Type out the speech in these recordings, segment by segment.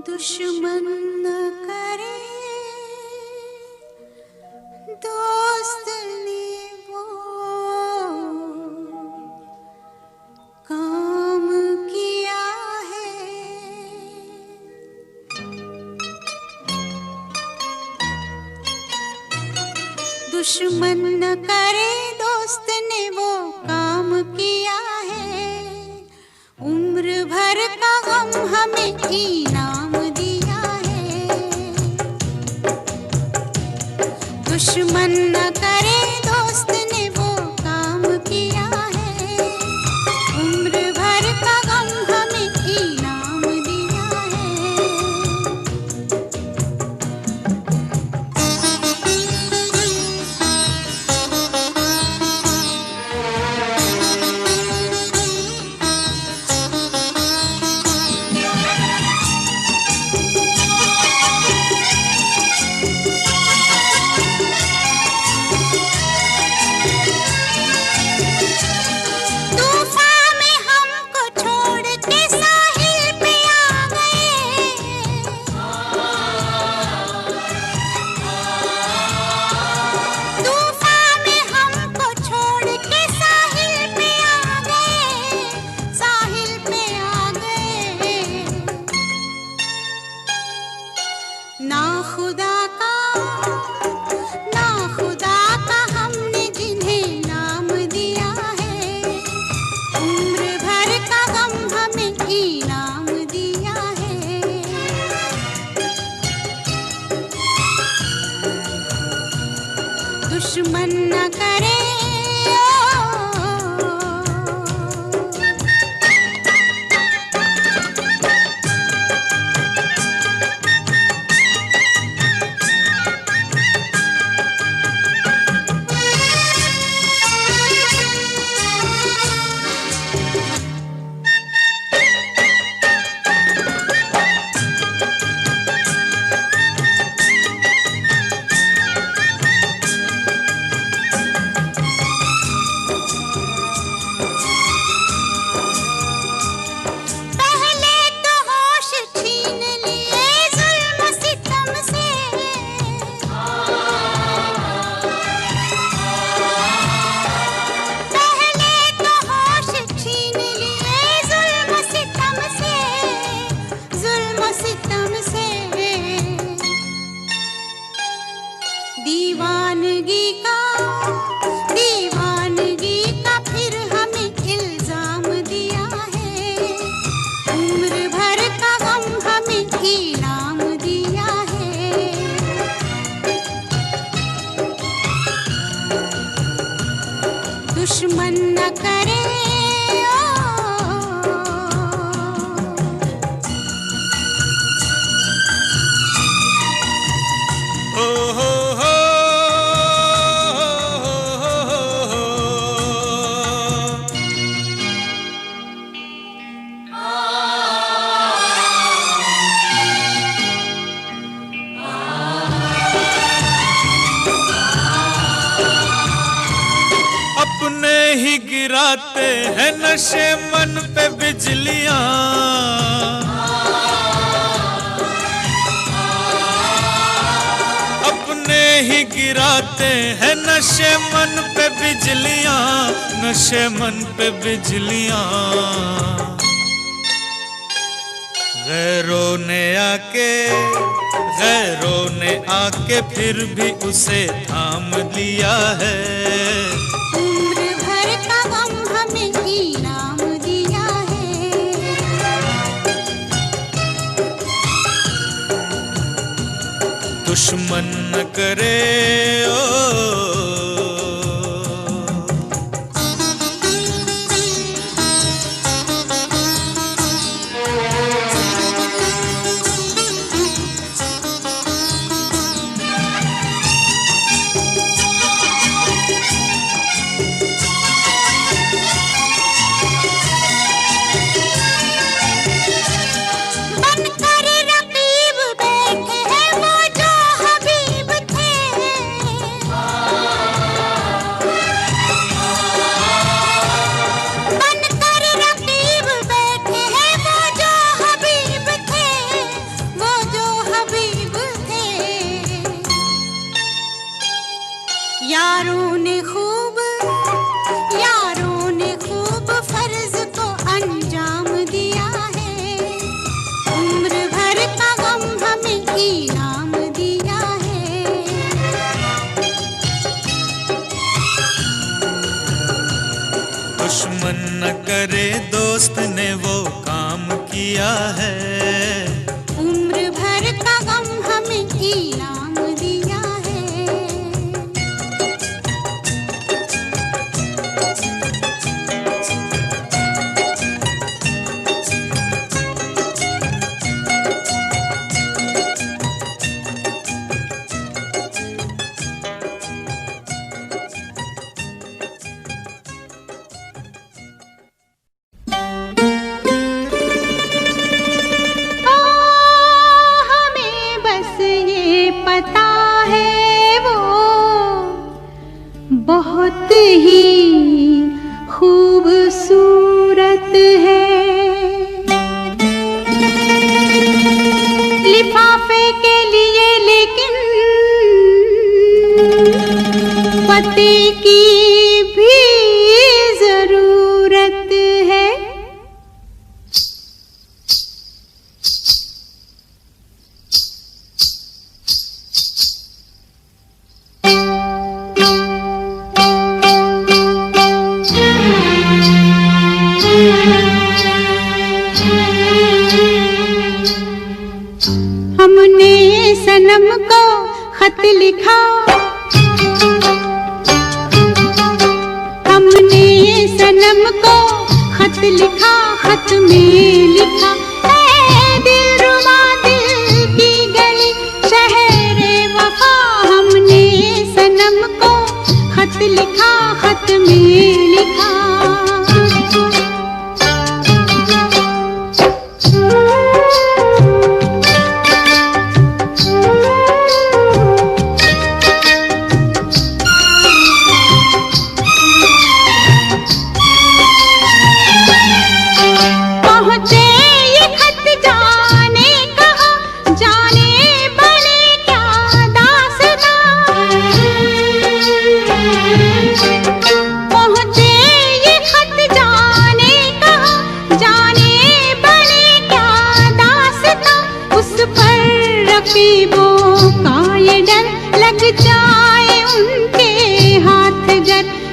दुश्मन न करे दोस्त ने वो काम किया है। दुश्मन न करे दोस्त ने वो काम किया है। उम्र भर का गम हमें इनाम दिया है। दुश्मन न करे दोस्त ने वो काम किया है। उम्र भर का गम हमें इनाम दिया है। ना खुदा का हमने जिन्हें नाम दिया है। उम्र भर का गम हमें इनाम दिया है। दुश्मन न करे दीवानगी का फिर हमें इल्जाम दिया है। उम्र भर का गम हमें इनाम दिया है। दुश्मन न करे अपने ही गिराते हैं नशे मन पे बिजलियां। अपने ही गिराते हैं नशे मन पे बिजलियां, नशे मन पे बिजलियां। गैरों ने आके फिर भी उसे थाम लिया है। उम्र भर का गम हमें इनाम दिया है। दुश्मन न करे दोस्त ने वो काम किया है। उम्र भर का गम हमें इनाम दिया है। बहुत ही खूबसूरत है। लिफाफे के लिए लेकिन पते की भी जरूरत है। हमने सनम को खत लिखा, हमने सनम को खत लिखा, खत में लिखा ऐ दिलरुबा दिल की गली शहरे वफा। हमने सनम को खत लिखा, खत में लिखा।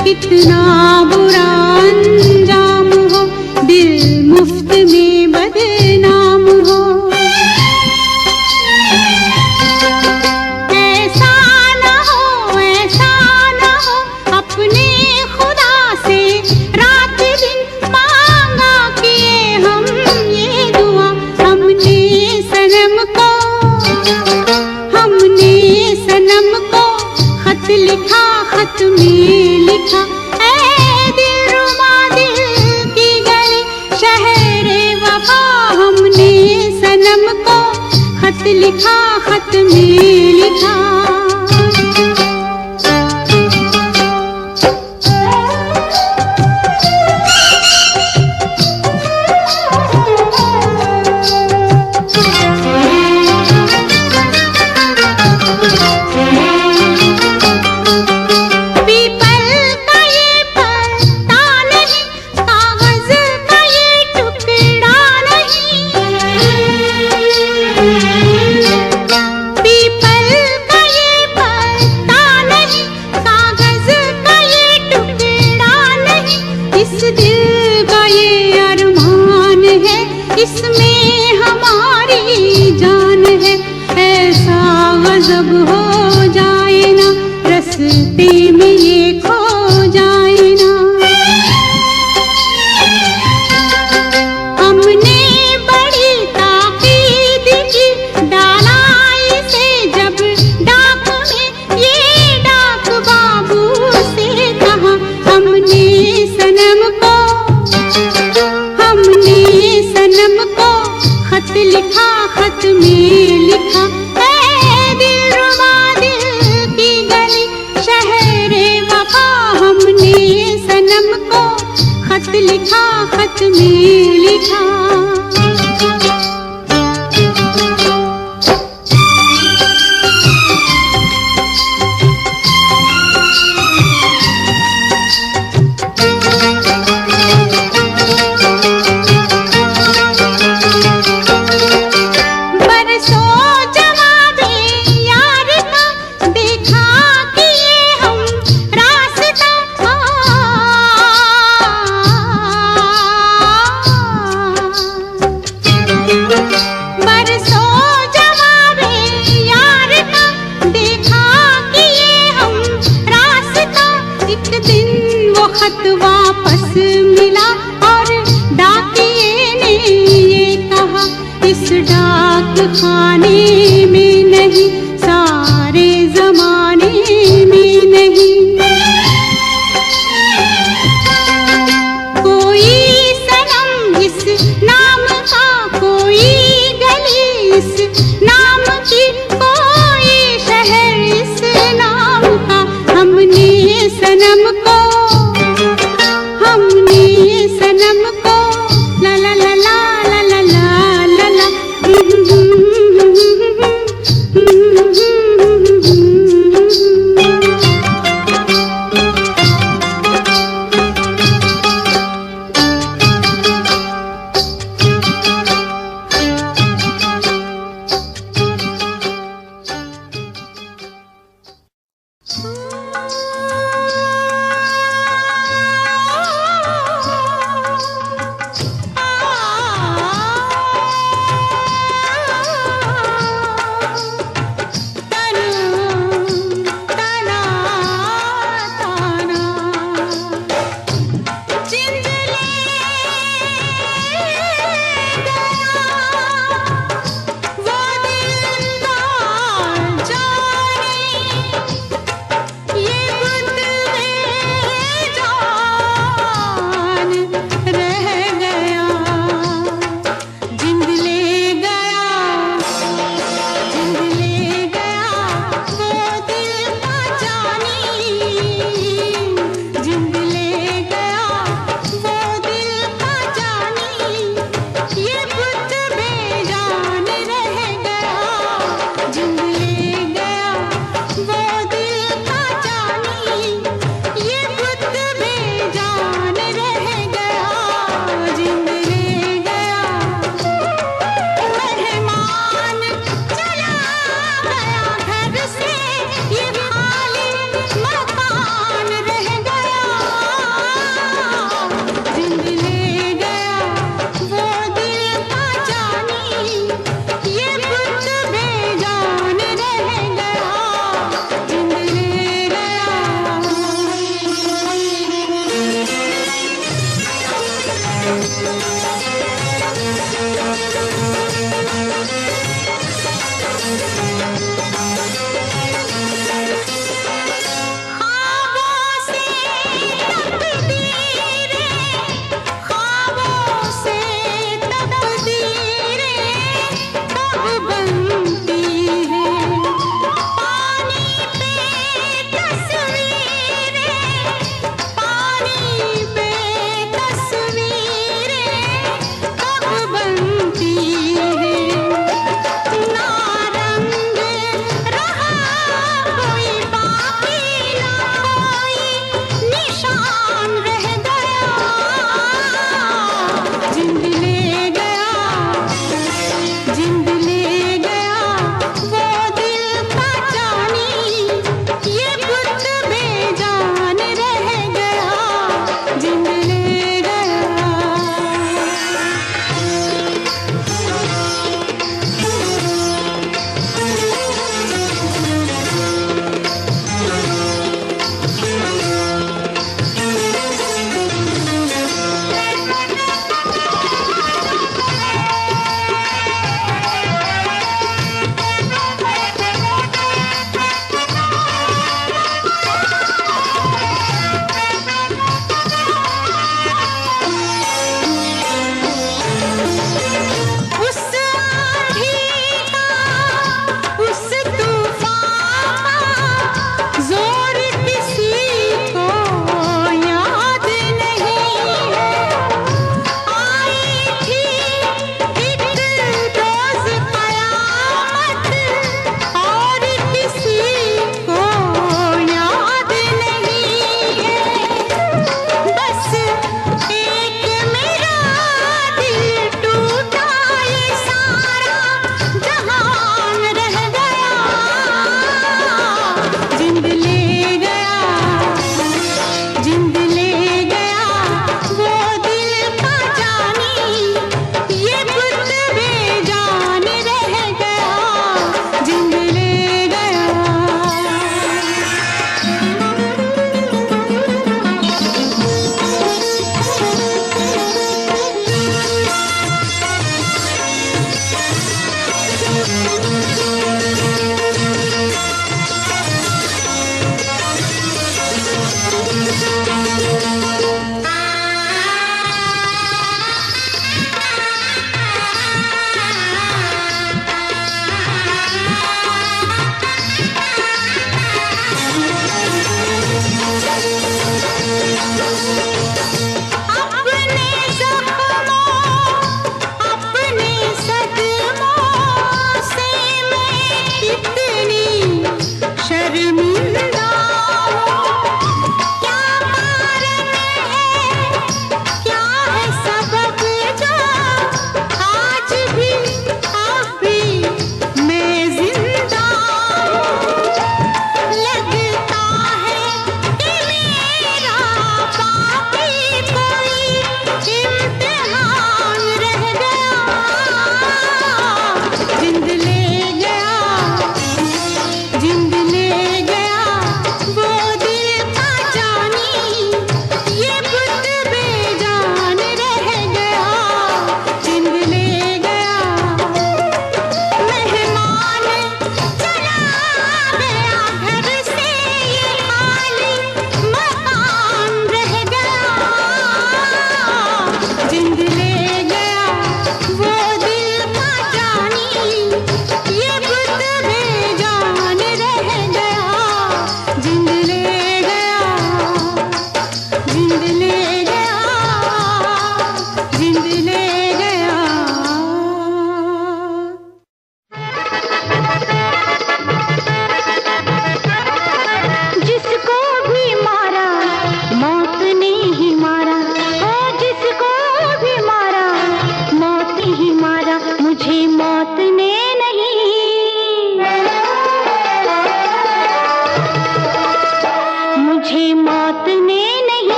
कितना बुरा अंजाम हो, दिल मुफ्त में बदनाम हो। ऐसा ना हो, ऐसा ना हो, अपने खुदा से रात दिन मांगा किए हम ये दुआ। हमने सनम को, हमने सनम को खत लिखा, खत में लिखा ऐ दिलरुबा दिल की गली शहरे वफा। हमने सनम को खत लिखा, खत में लिखा। इसमें हमारी जान है, ऐसा गजब हो जाए ना, रस्ते में ये खो जाए ना। हमने बड़ी ताकीद की, डाला इसे जब डाक में, ये डाक बाबू से कहा। हमने सनम को, हमने सनम को खत लिखा, खत में लिखा ऐ दिलरुबा दिल की गली शहरे वफा। हमने सनम को खत लिखा, खत में लिखा। डाक खाने में नहीं, सारे जमाने में नहीं। कोई सनम इस नाम का, कोई गली इस नाम की, कोई शहर इस नाम का। हमने सनम को ला ला ला ला ला ला ला ला ला।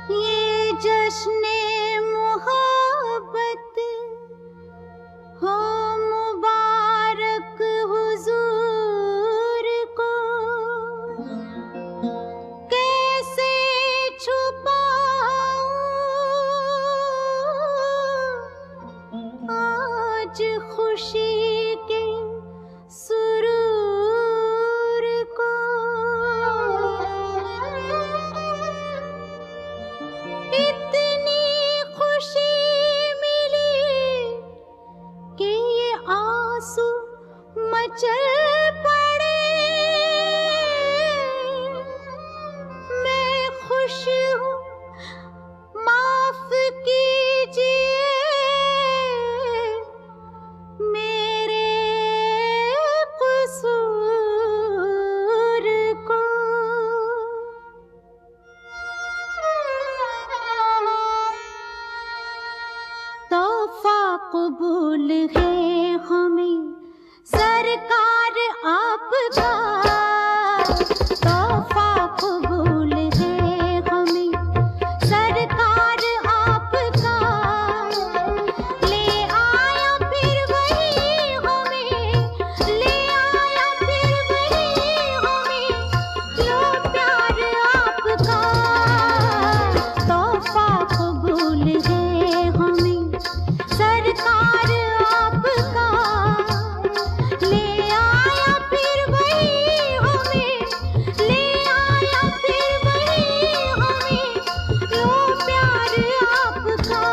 ये जश्ने मोहब्बत हो मुबारक हुजूर को, कैसे छुपाऊं आज खुशी के सुरूर को। इतनी खुशी मिली कि ये आंसू मचल पड़े। मैं खुश हूँ, माफ कीजिए मेरे कसूर को। तोहफा कबूल है हमें सरकार आपका, तोहफा कबूल है हमें सरकार आपका। ले आया फिर वही हमें, ले आया फिर वही हमें, लो प्यार आपका। तोहफा कबूल है हमें सरकार आपका। ले आया फिर वही हमें, ले आया फिर वही हमें, लो प्यार आपका।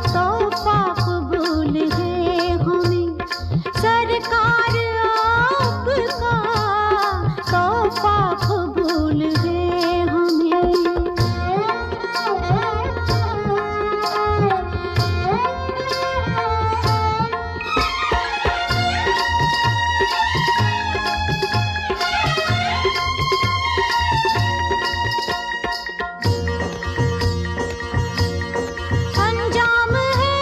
तोहफा कबूल है हमें सरकार आपका, तोहफा कबूल है हमें। अंजाम है,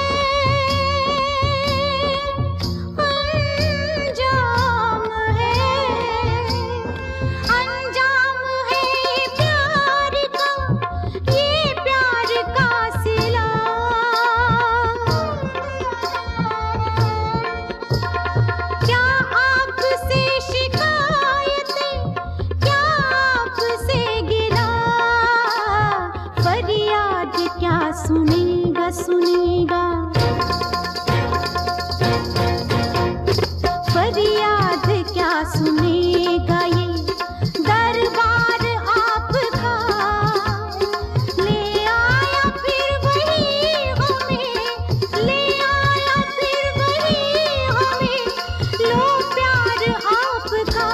अंजाम है, अंजाम है प्यार का, ये प्यार का सिला। क्या आपसे शिकायतें, क्या आपसे गिला, फरियाद क्या सुनेगा सुनेगा, फरियाद क्या सुनेगा ये दरबार आपका। ले आया फिर वही हमें, ले आया फिर वही हमें, लो प्यार आपका।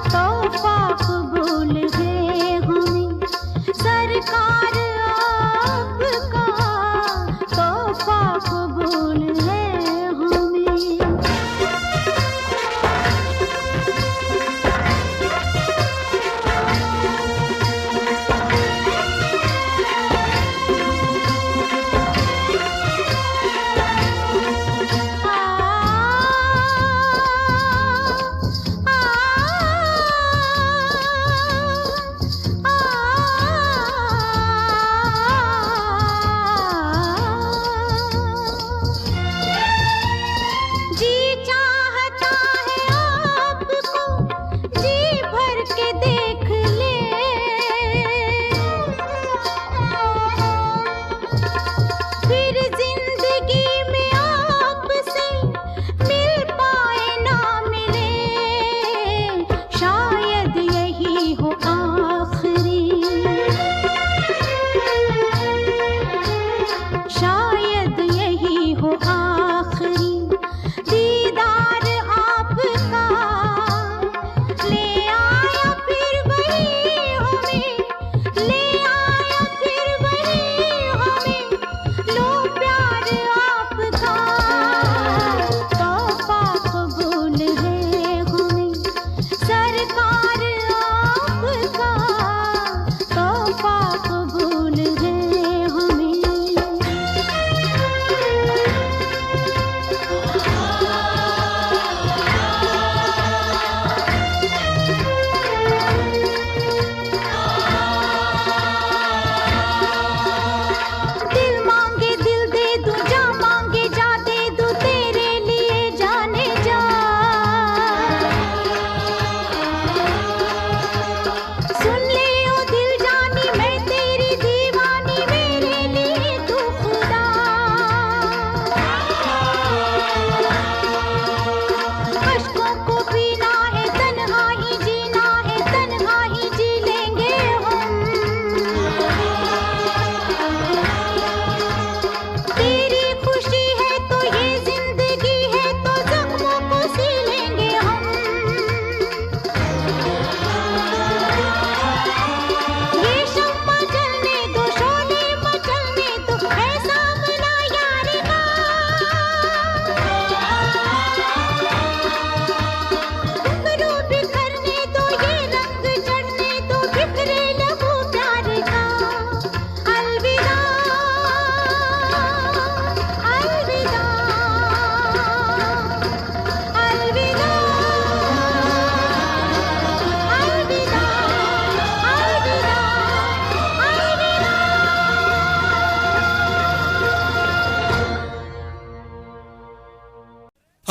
तोहफा कबूल है हमें सरकार आप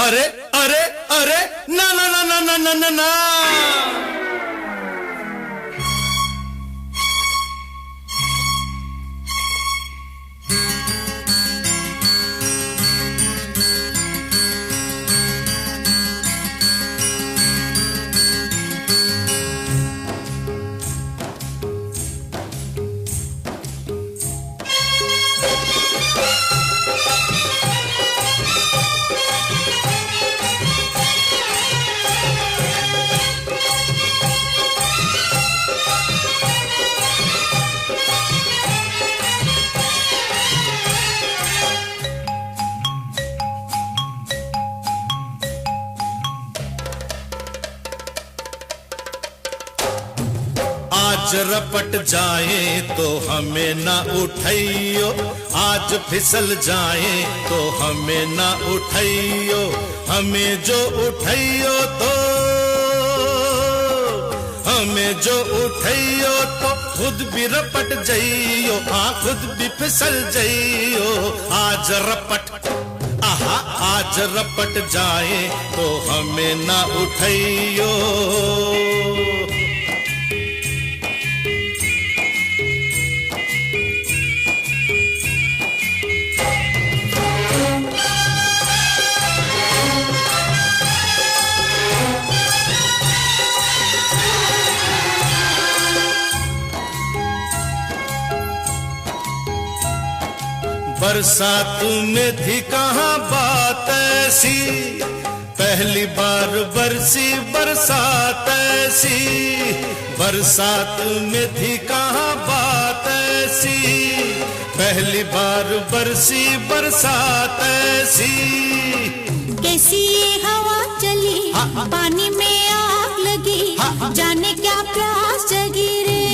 अरे अरे अरे ना ना ना ना ना ना ना ना। आज रपट जाए तो हमें ना उठाइयो, आज फिसल जाए तो हमें ना उठाइयो, हमें जो उठाइयो तो हमें जो उठाइयो तो खुद भी रपट जाइयो, हाँ खुद भी फिसल जाइयो। आज रपट आहा आज रपट जाए तो हमें ना उठाइयो। बरसात में थी कहाँ बात ऐसी, पहली बार बरसी बरसात ऐसी। बरसात में थी कहाँ बात ऐसी, पहली बार बरसी बरसात ऐसी। कैसी ये हवा चली, पानी में आग लगी, जाने क्या प्यास जगी रे।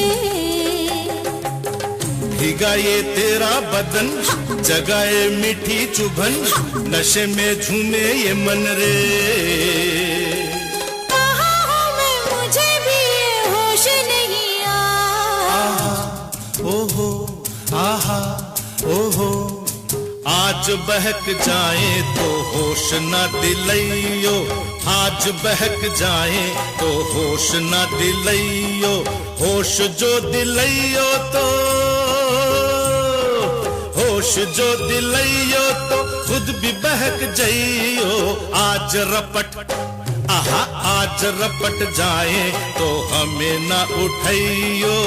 भीगा ये तेरा बदन, जगाए मीठी चुभन, नशे में झूमे ये मन रे। कहाँ हूँ मैं, मुझे भी ये होश नहीं आ। ओहो आहा ओहो। आज बहक जाए तो होश न दिलइयो, आज बहक जाए तो होश न दिलइयो, होश जो दिलइयो तो होश जो दिलइयो तो खुद भी बहक जाइयो। आज रपट आहा आज रपट जाए तो हमें न उठाइयो।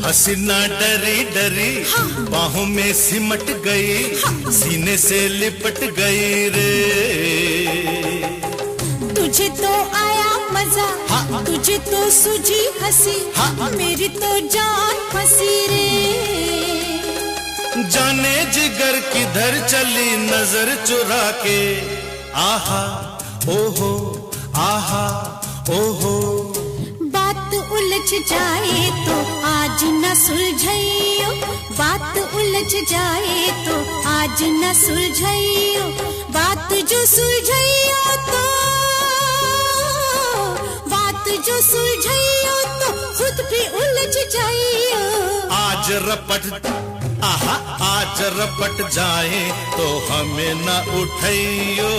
हसीना डरी डरी बाहों में सिमट गई, सीने से लिपट गई रे। तुझे तो आया मजा, तुझे तो सूझी हंसी, मेरी तो जान फंसी रे। जाने जिगर किधर चली नजर चुरा के, आहा ओहो आहा ओहो। बात उलझ जाए तो आज न सुलझाइयो, बात उलझ जाए तो आज न सुलझाइयो, बात जो सुलझाइयो तो बात जो सुलझाइयो तो खुद भी उलझ जाइयो। आज रपट आहा आज रपट जाए तो हमें न उठाइयो।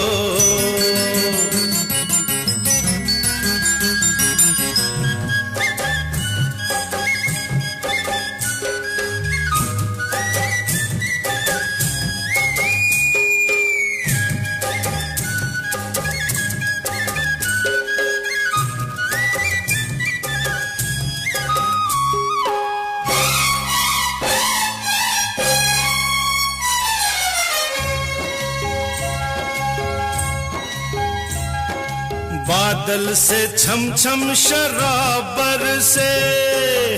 बादल से छम छम शराबर से,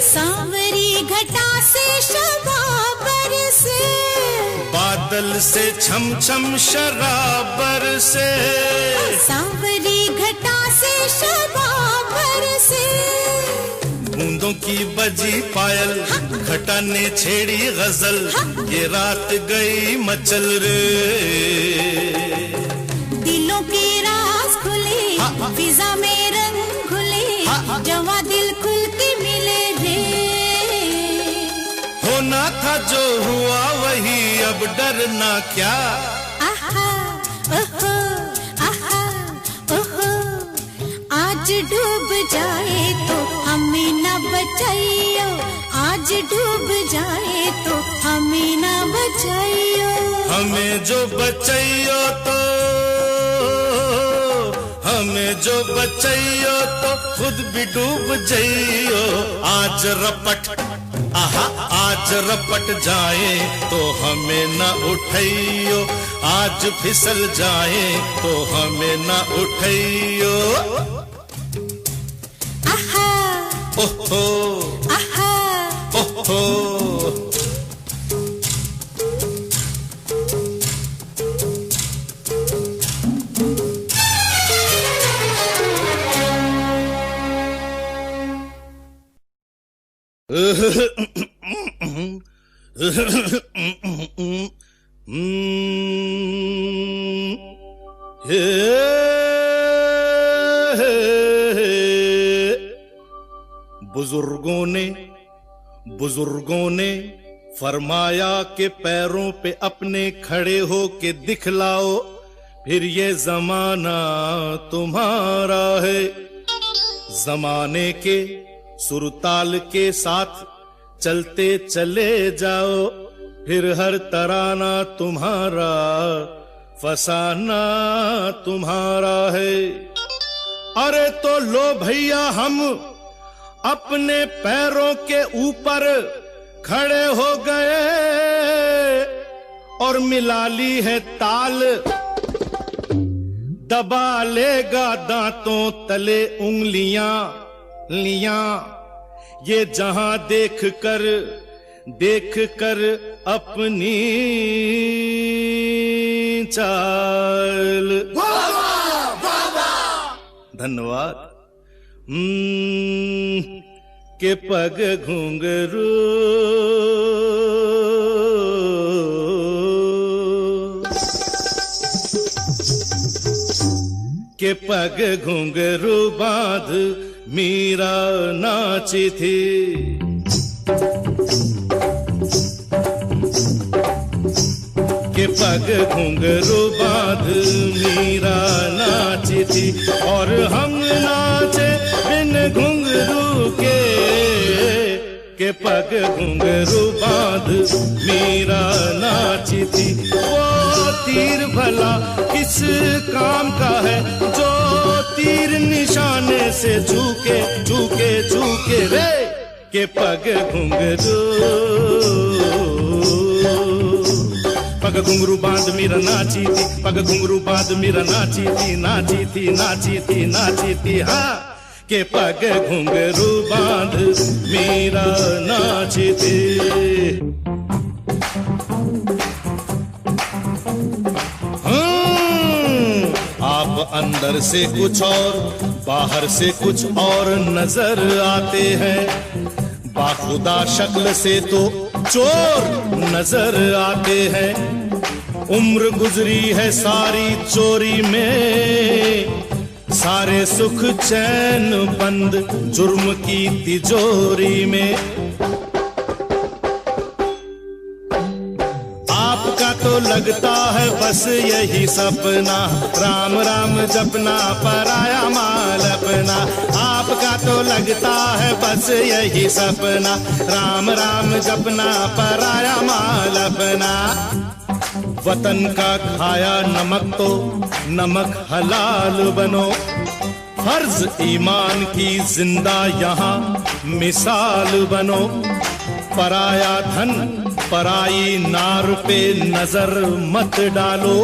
सांवरी घटा से शबाबर से, बादल से छम छम शराबर से, सांवरी घटा से शबाबर से। बूंदों की बजी पायल, घटा ने छेड़ी गजल, ये रात गई मचल रे। दिलों के राज खुले, फिजा में रंग घुले, जवा दिल खुल के मिले रे। होना था जो हुआ वही, अब डरना क्या। आहा ओहो, आहा ओहो, आज डूब जाए तो हमें न बचाइयो, आज डूब जाए तो हमें न बचाइयो। हमें जो बचाइयो तो, हमें जो बचाइयो तो खुद भी डूब जाइयो। आज रपट, आहा आज रपट जाए तो हमें न उठाइयो, आज फिसल जाए तो हमें न उठाइयो। आहा ओहो, आहा ओहो। बुजुर्गों ने फरमाया कि पैरों पे अपने खड़े हो के दिखलाओ, फिर ये जमाना तुम्हारा है। जमाने के सुरताल के साथ चलते चले जाओ, फिर हर तराना तुम्हारा, फसाना तुम्हारा है। अरे तो लो भैया हम अपने पैरों के ऊपर खड़े हो गए और मिला ली है ताल, दबा लेगा दांतों तले उंगलियां लियां, ये जहां देख कर अपनी चाल। धन्यवाद। के पग घुंघरू के पग घुंघरू बांध मीरा नाची थी। के पग घुंघरू बांध मीरा नाची थी, और हम नाचे बिन घुंघरू के पग घुंघरू बांध मीरा नाची थी। वो तीर भला किस काम का है, जो तीर निशाने से झुके झुके झुके रे। के पग घुंघरू, पग घुंघरू बांध मीरा नाची थी, पग घुंघरू बांध मीरा नाची थी, नाची थी नाची थी नाची थी। हाँ, के पग घुंघरू बांध मीरा नाची थी। आप अंदर से कुछ और, बाहर से कुछ और नजर आते हैं, बाखुदा शक्ल से तो चोर नजर आते हैं। उम्र गुजरी है सारी चोरी में, सारे सुख चैन बंद जुर्म की तिजोरी में। आपका तो लगता है बस यही सपना, राम राम जपना पराया माल अपना। आपका तो लगता है बस यही सपना, राम राम जपना पराया माल अपना। वतन का खाया नमक तो नमक हलाल बनो, फर्ज ईमान की जिंदा यहाँ मिसाल बनो। पराया धन पराई नार पे नजर मत डालो,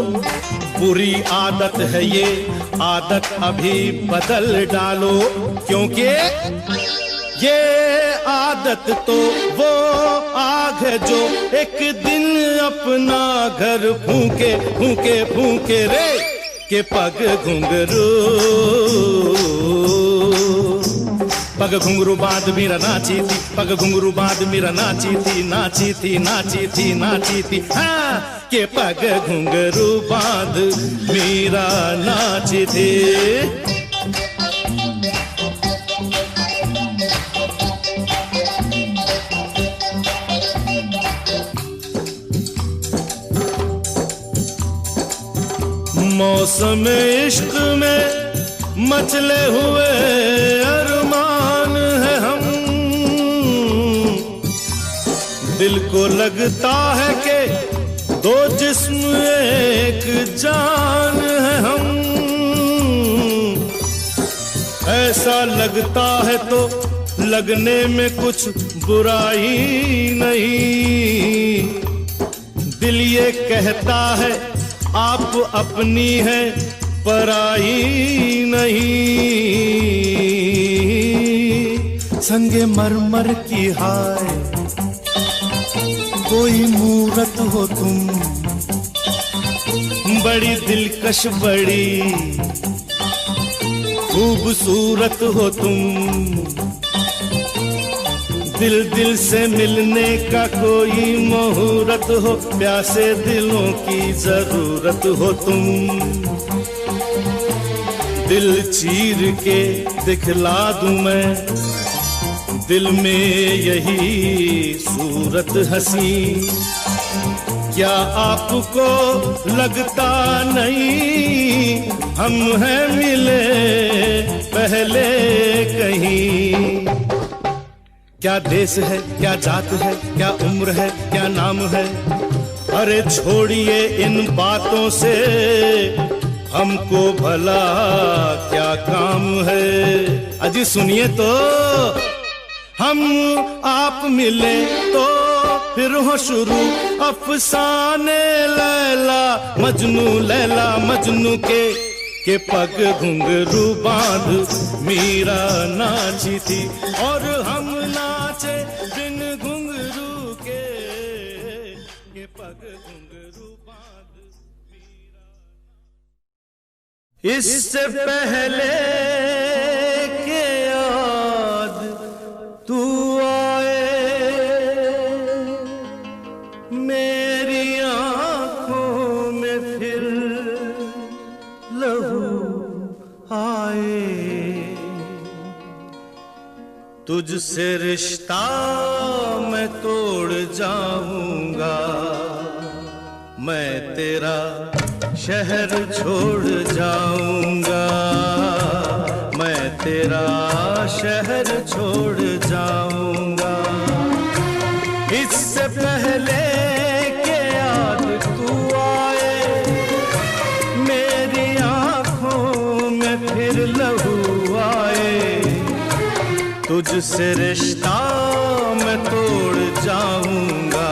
बुरी आदत है ये, आदत अभी बदल डालो, क्योंकि ये आदत तो वो आग है जो एक दिन अपना घर फूके फूके फूके रे, के पग घुंघरू पग घुंघरू बाद मीरा नाची थी, पग घुंघरू बाद मीरा नाची थी, नाची थी नाची थी नाची थी, हाँ के पग घुंघरू बाद मीरा नाची थी। मौसम इश्क में मचले हुए अरमान है हम, दिल को लगता है कि दो जिस्म एक जान है हम, ऐसा लगता है तो लगने में कुछ बुराई नहीं, दिल ये कहता है आप अपनी है पराई नहीं, संगे मरमर की हाय कोई मूरत हो तुम, बड़ी दिलकश बड़ी खूबसूरत हो तुम, दिल दिल से मिलने का कोई मुहूर्त हो, प्यासे दिलों की जरूरत हो तुम, दिल चीर के दिखला दूं मैं दिल में यही सूरत हंसी, क्या आपको लगता नहीं हम हैं मिले पहले कहीं, क्या देश है क्या जात है क्या उम्र है क्या नाम है, अरे छोड़िए इन बातों से हमको भला क्या काम है, अजी सुनिए तो हम आप मिले तो फिर हो शुरू अफसाने लैला मजनू के पग घुंघरू बांध मीरा नाची थी, और हम नाचे बिन घुंघरू के पग घुंघरू बांध मीरा। इससे पहले के याद तू आए मेरी आंखों में फिर आए, तुझसे रिश्ता मैं तोड़ जाऊंगा, मैं तेरा शहर छोड़ जाऊंगा, मैं तेरा शहर छोड़ जाऊंगा, इससे पहले के याद तू आए मेरी आंखों में फिर लहू आए, तुझसे रिश्ता मैं तोड़ जाऊंगा,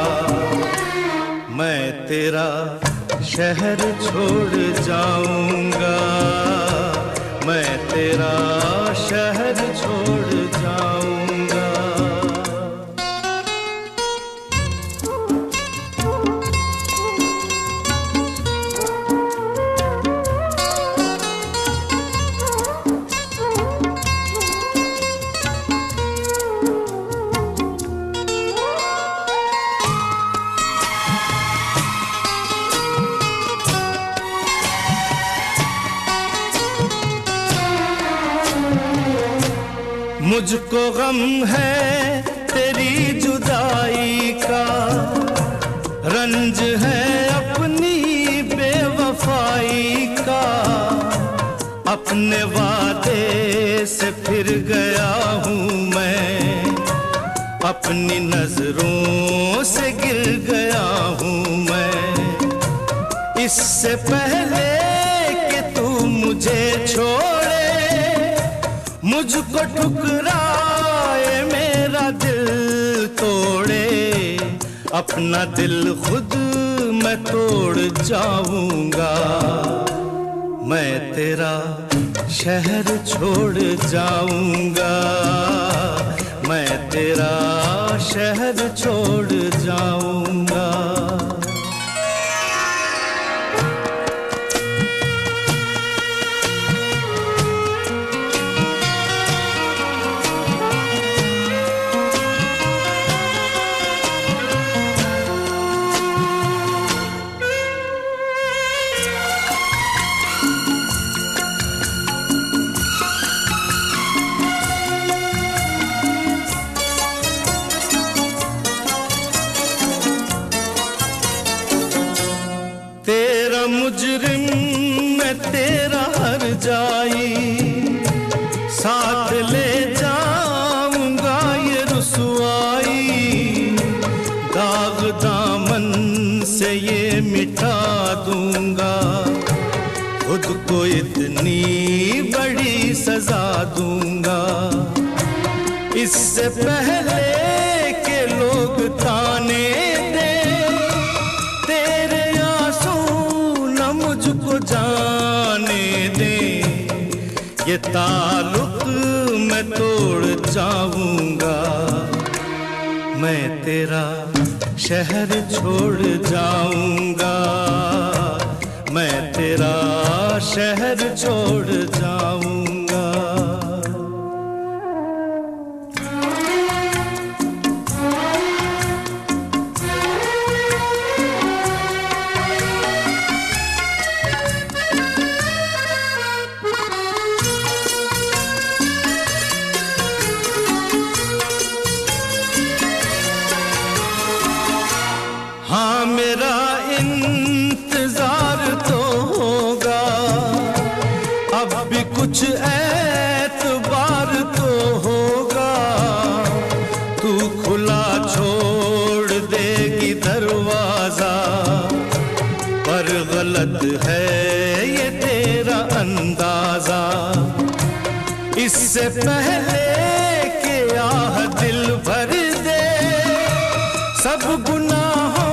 मैं तेरा शहर छोड़ जाऊंगा, मैं तेरा शहर छोड़ जाऊंगा। मुझको गम है तेरी जुदाई का, रंज है अपनी बेवफाई का, अपने वादे से फिर गया हूँ मैं, अपनी नजरों से गिर गया हूँ मैं, इससे पहले कि तू मुझे छोड़े मुझको ठुकराए मेरा दिल तोड़े, अपना दिल खुद मैं तोड़ जाऊंगा, मैं तेरा शहर छोड़ जाऊंगा, मैं तेरा शहर छोड़ जाऊंगा। तेरा मुजरिम मैं तेरा हर जाई, साथ ले जाऊंगा ये रुसवाई, दाग दामन से ये मिटा दूंगा, खुद को इतनी बड़ी सजा दूंगा। इससे पहले के लोग ताने मुझको जाने दे, ये ताल्लुक मैं तोड़ जाऊंगा, मैं तेरा शहर छोड़ जाऊंगा, मैं तेरा शहर छोड़ जाऊंगा। हाँ मेरा इंतजार तो होगा, अब भी कुछ एतबार तो होगा, तू खुला छोड़ देगी दरवाजा, पर गलत है ये तेरा अंदाजा। इससे पहले के आह दिल भर दे, सब गुनाहों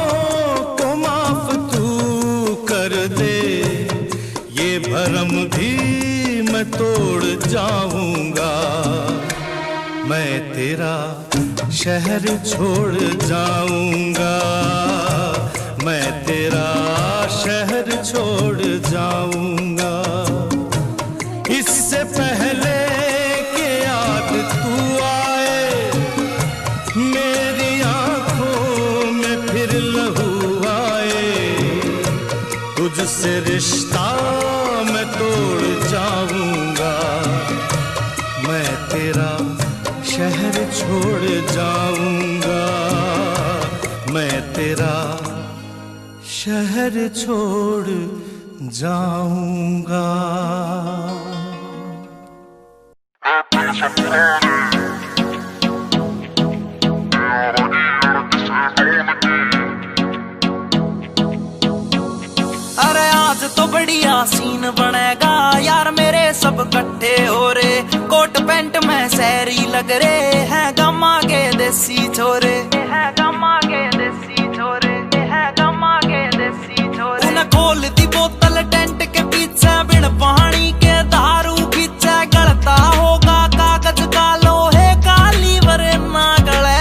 ये भरम भी मैं तोड़ जाऊंगा, मैं तेरा शहर छोड़ जाऊंगा, मैं तेरा शहर छोड़ जाऊंगा। इससे पहले कि याद तू आए, मेरी आंखों में फिर लहू आए, तुझसे रिश्ता मैं तोड़ जाऊंगा, मैं तेरा शहर छोड़ जाऊंगा, मैं तेरा शहर छोड़ जाऊंगा। अरे आज तो बढ़िया सीन बनेगा यार, मेरे सब इकट्ठे हो रे, कोट पैंट में शहरी लग रे हैं, गमा के देसी छोरे हैं, गमा के देसी छोरे हैं, गमा के देसी छोरे। उन्हें खोल दी बोतल टेंट के पीछे, बिन पानी के दारू पीछे, गलता होगा कागज का लोहे का लीवर ना गले।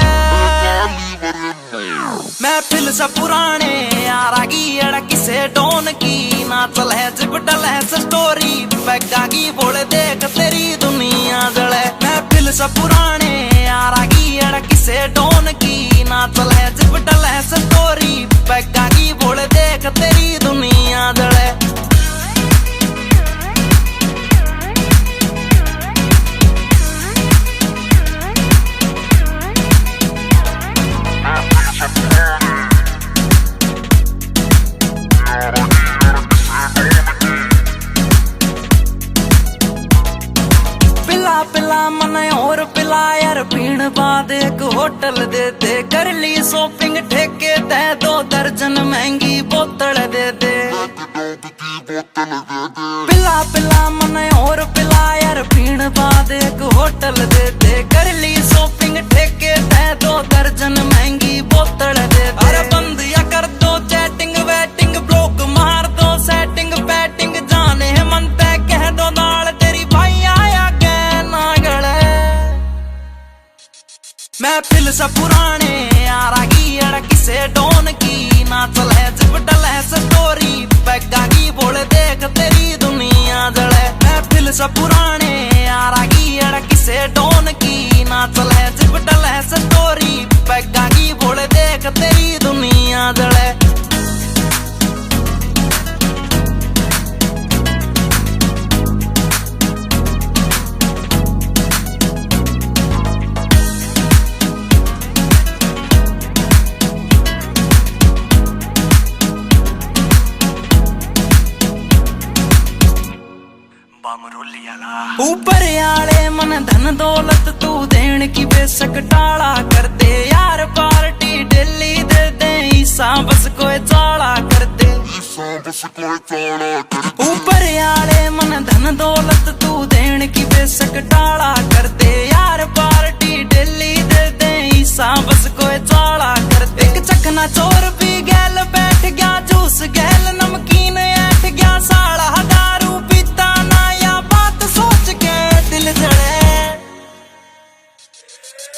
महफिल से पुराने यारा की अड़की से डोन की, ना चल है जिपटल है स्टोरी, पैगा की बोले देख तेरी दुनिया जले। महफिल से पुराने यारा की अड़की से डोन की, ना चल है जिपटल है स्टोरी, पैगा की बोले देख तेरी दुनिया जले। पिला मन और पिला यार, पीण बाद एक होटल दे दे, कर ली शॉपिंग ठेके ते 2 दर्जन महंगी बोतल दे दे। पिला पिला मन और पिला यार, पीण बाद एक होटल दे दे, कर ली शॉपिंग ठेके ते 2 दर्जन महंगी बोतल दे दे। महफिल सा पुराने यारा की अड़की से डोन की ना चले जिप डले स्टोरी पैगा की बोले देख तेरी दुनिया जले महफिल सा पुराने यारा की अड़की से डोन की ना चले जिप डले स्टोरी पैगा की बोले देख तेरी दुनिया जले ऊपर आले मन धन दौलत तू देन की बेशक टाला कर दे यार पार्टी डेली दे दे ईसा बस कोई चाला कर दे ऊपर आले मन धन दौलत तू देन की बेशक टाला कर दे यार पार्टी डेली दे दे ईसा बस कोई चाला कर दे एक चखना चोर पी गैल बैठ गया जूस गैल नमकीन ऐठ गया साला दारू पीता ना या बात सोच के दिल जड़े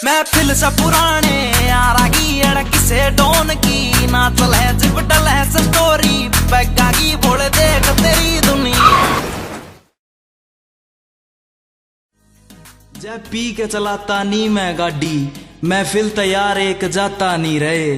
महफिल सा पुराने यारा की अड़की से डोन की ना चले जिप डले स्टोरी पैगा की बोले देख तेरी दुनिया जब पी के चलाता नी मैं गाड़ी महफिल तैयार एक जाता नहीं रहे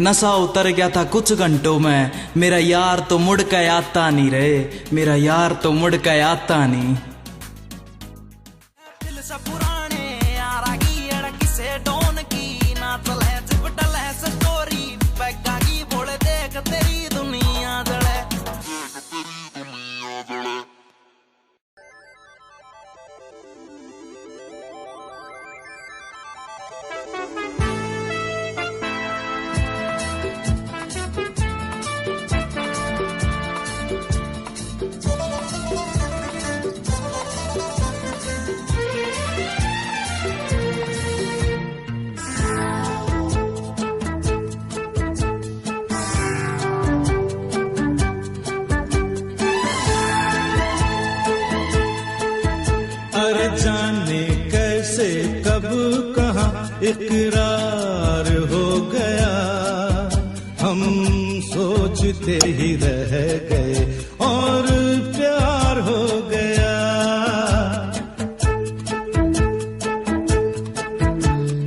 नशा उतर गया था कुछ घंटों में मेरा यार तो मुड़ के आता नहीं रहे मेरा यार तो मुड़ के आता नहीं महफिल सा पुराने यारा की अड़की से डोन की ना चले जिप डले स्टोरी पैगा की बोले देख तेरी दुनिया जड़े अरे जाने कैसे कब कहाँ इकरार हो गया हम सोचते ही रह गए और प्यार हो गया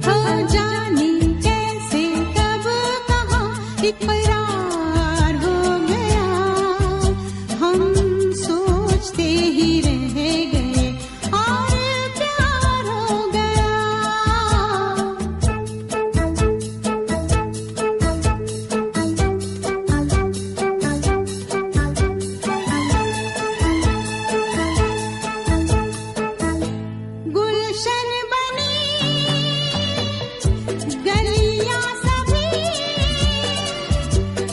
हो जाने कैसे कब कहाँ इकरार हो गया हम सोचते ही रह गए और प्यार हो गया गुलशन बनी गलियां सभी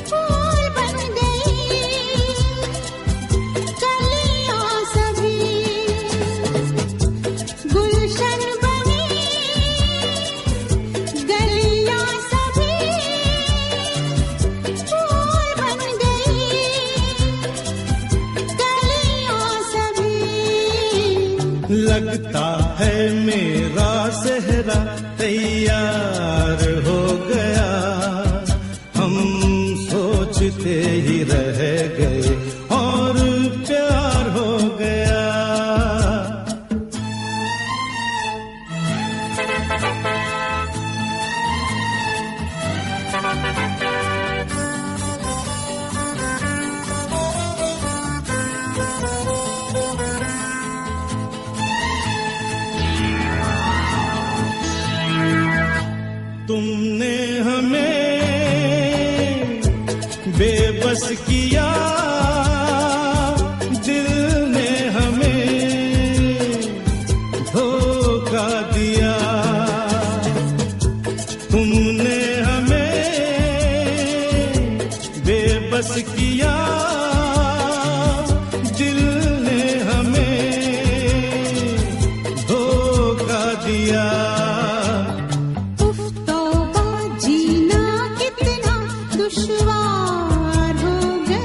फूल बन गई कलियां सभी गुलशन बनी गलियां सभी फूल बन गई कलियां सभी लगता है मेरा सेहरा तैयार हो गया हम सोचते ही रह गए और प्यार हो गया तुमने हमें बेबस किया दिल ने हमें धोखा दिया तुमने हमें बेबस किया दिल ने हमें धोखा दिया तौबा जीना कितना दुश्वार हो गया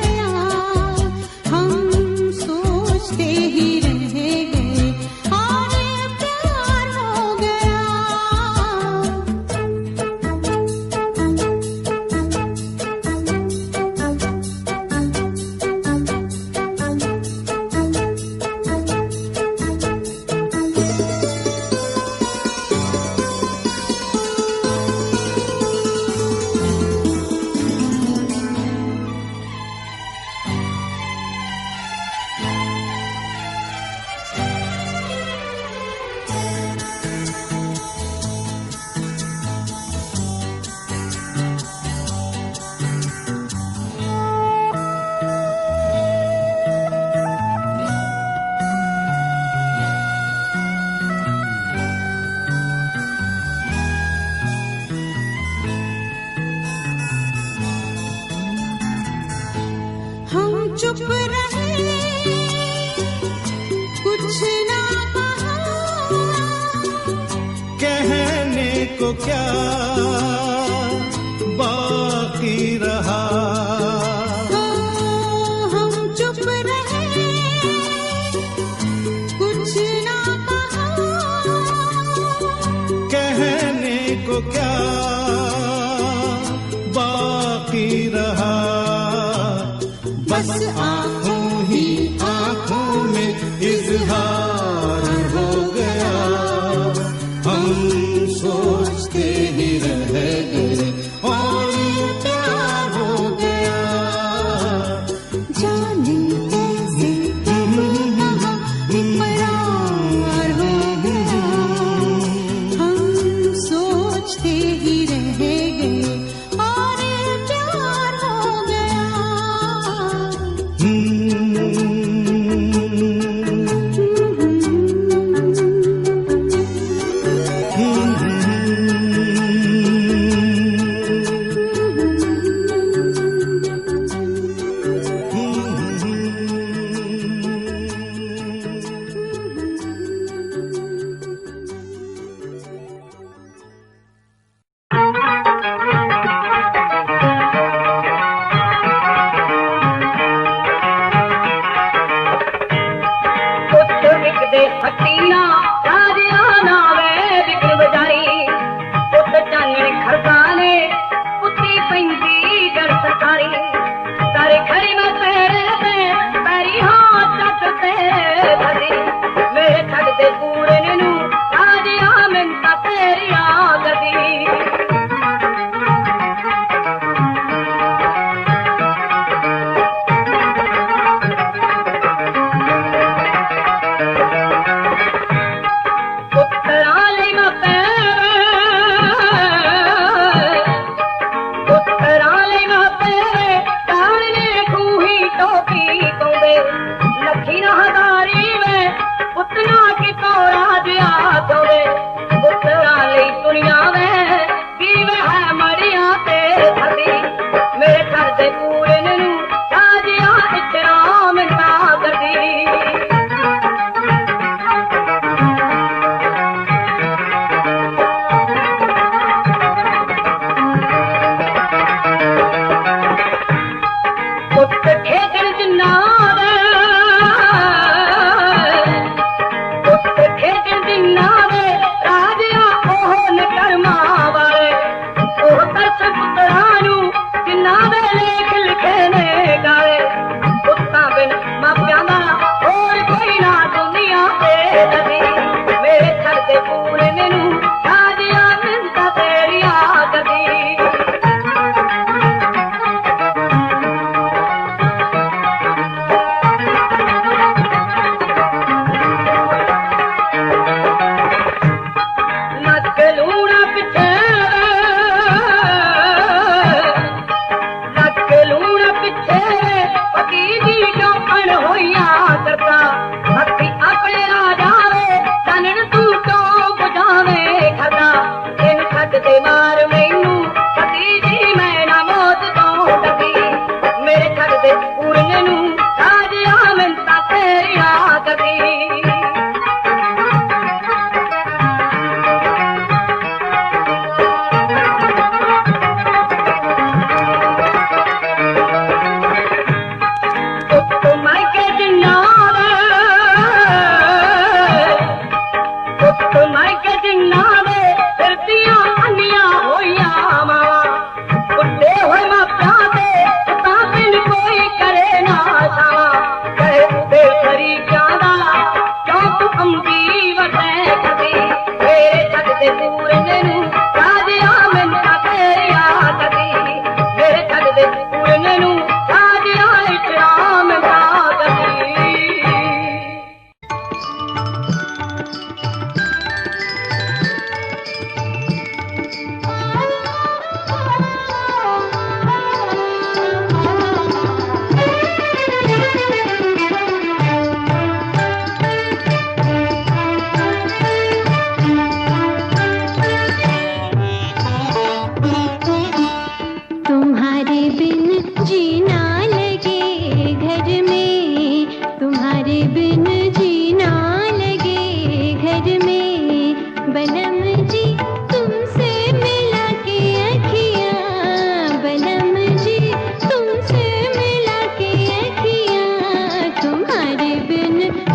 को क्या बाकी रहा। हम चुप रहे, कुछ ना कहा, कहने को क्या बाकी रहा। बस आंखों ही आंखों में इजहार हो गया। हम सोचते ही रह गए और प्यार हो गया। जाने कैसे कहाँ इकरार हो गया। हम सोचते ही रह गए और प्यार हो गया।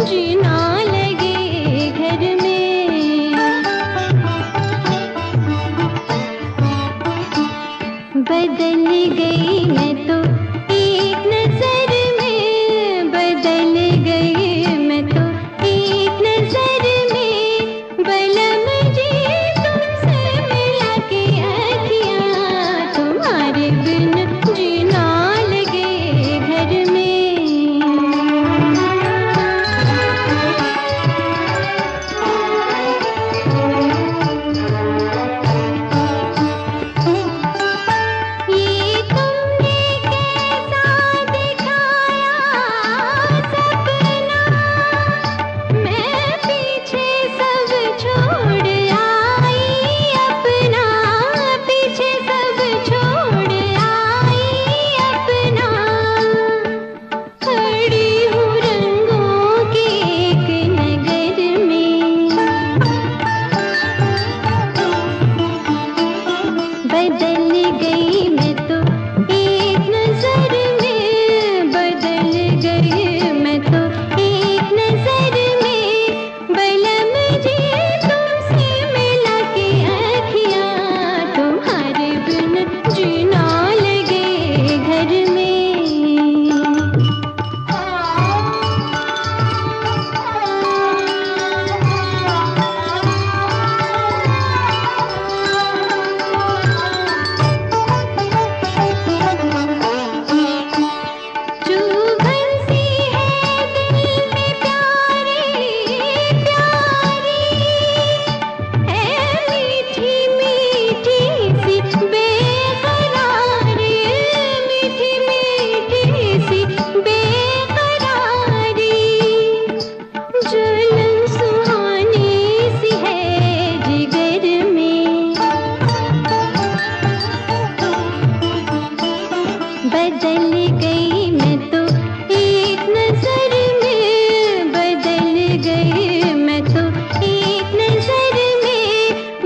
जीना लगे घर में। बदल गई मैं तो एक नजर में, बदल गई मैं तो एक नजर में। बलम जी तुमसे मिला के अखियाँ, तुम्हारे बिन जीना लगे घर में। ये तुमने कैसा दिखाया सपना, मैं पीछे सब छोड़ आई अपना, पीछे सब छोड़ आई अपना। खड़ी हूँ रंगों के एक नगर में। बदल गई मैं तो एक नजर में, बदल गई मैं तो एक नजर में। बलम जी तुमसे मिला के अखियाँ, तुम्हारे बिन जीना लगे घर में। चुभन सी है दिल में प्यारी प्यारी, है मीठी मीठी सी बेकरारी, मीठी मीठी सी बेकरारी। जुल्म सुहानी सी है जिगर में। बदल गई मैं तो एक नजर में, बदल गई मैं तो एक नजर में।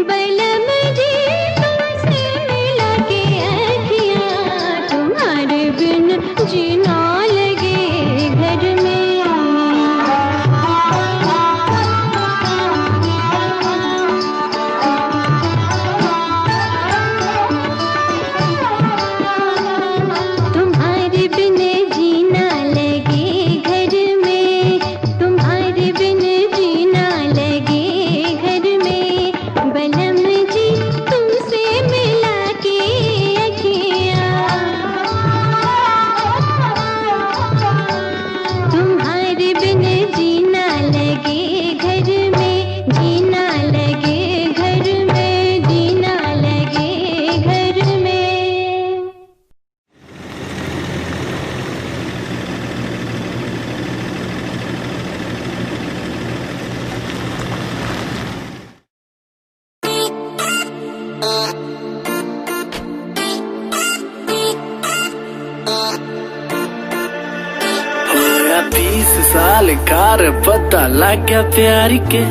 बलम जी तुमसे मिला के अखियाँ, तुम्हारे बिन जीना लगे घर में। तुम्हारे बिन जीना लगे घर में, तुम्हारे बिन जीना लगे घर में। बलम जी तुमसे मिला के अखियाँ, तुम्हारे बिन जीना लगे घर में, जीना लगे घर में, जीना लगे घर में। होया 20 साल कार पता लग गया प्यार के,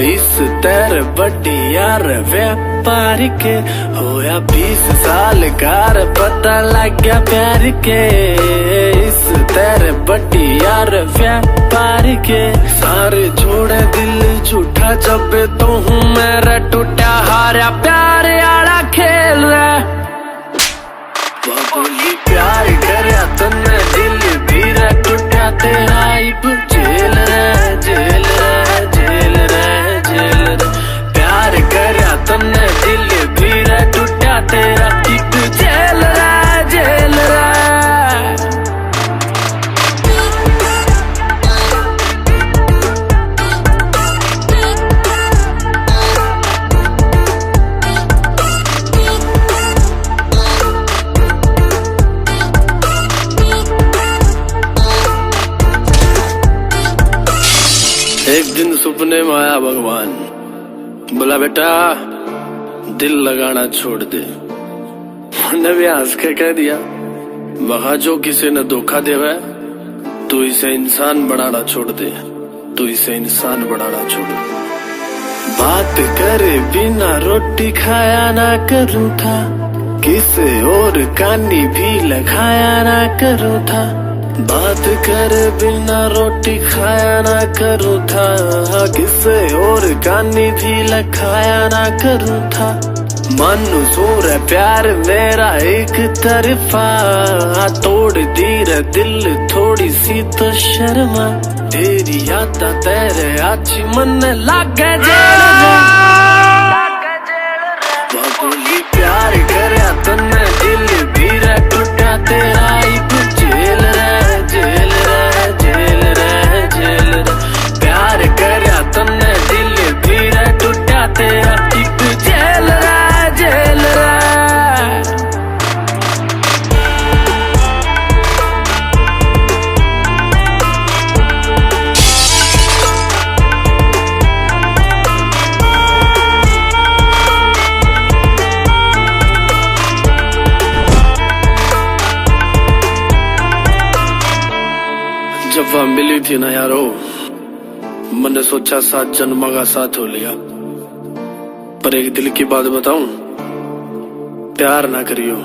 इस तेरे बड़ी यार व्यापार के। होया 20 साल कार पता लग गया प्यार के, इस तेरे बड़ी यार व्यापार के। सारे छोड़े दिल झूठा जब तो हूँ मेरा टूटा हारा प्यार आड़ा खेल रहा। बोली प्यार करया तन्ने दिल धीरे टूटा तेरा इब जेल रे जेल रे जेल रे जेल रे। प्यार करया तन्ने दिल धीरे टूटा तेरा इब जेल रे जेल रे। एक दिन सपने में आया भगवान, बोला बेटा दिल लगाना छोड़ दे। मैंने भी हंस के कह दिया, वहाँ जो किसी ने धोखा देवा तू इसे इंसान बनाना छोड़ दे, तू इसे इंसान बनाना छोड़ दे। बात करे बिना रोटी खाया ना करूँ था, किसे और कानी भी लगाया ना करूँ था। बात कर बिना रोटी खाया ना करूँ था, किसे और गानी भी लखाया ना करूँ था। मंजूर है प्यार मेरा एक तरफा, तोड़ दी रे दिल थोड़ी सी तो शर्मा। तेरी याद तेरे आची मन लागे बोली प्यार करया तन्ने दिल भी रे टूटा तेरा एक जेल रे जेल रे जेल रे जेल रे। प्यार करया तन्ने दिल भी रे टूटा तेरा एक जेल रे जेल रे। जब वह मिली थी ना यारो, मैंने सोचा 7 जन्म का साथ हो लिया। पर एक दिल की बात बताऊं, प्यार ना करियो,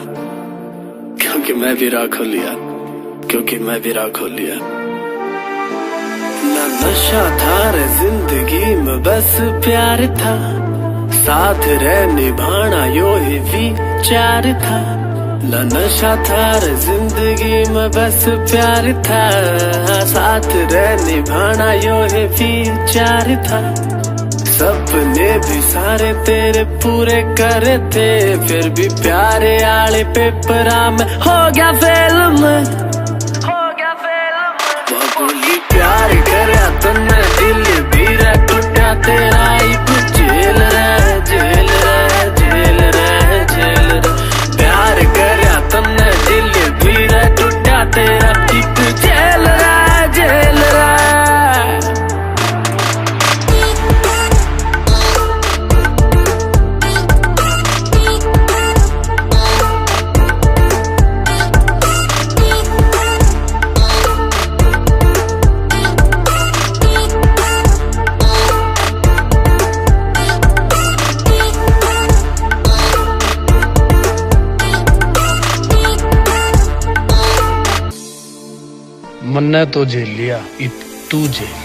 क्योंकि मैं भी राख हो लिया, क्योंकि मैं भी राख हो लिया। ना नशा था रे जिंदगी में बस प्यार था, साथ रह निभाना यो ही विचार था। ना नशा था रे जिंदगी में बस प्यार था, साथ रह निभाना यो है विचार था। सपने भी सारे तेरे पूरे करे थे, फिर भी प्यारे आले पेपरा में हो गया फेल में, हो गया फेल में। बोली प्यार करया तन्ने दिल भी रे टूटा तेरा एक जेल रे जेल रे जेल रे जेल रे। प्यार करया तन्ने दिल भी रे टूटा तेरा एक जेल रे जेल रे। मन्ने तो झेल लिया, अब तू झेल।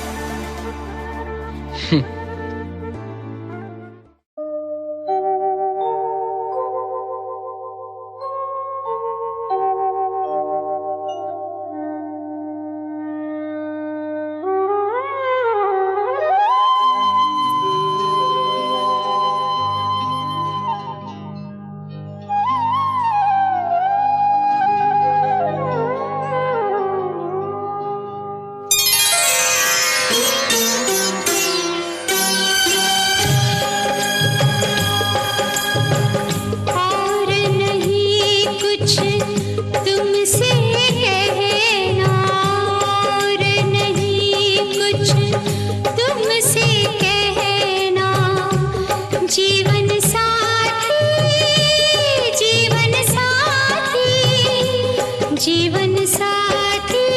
जीवन साथी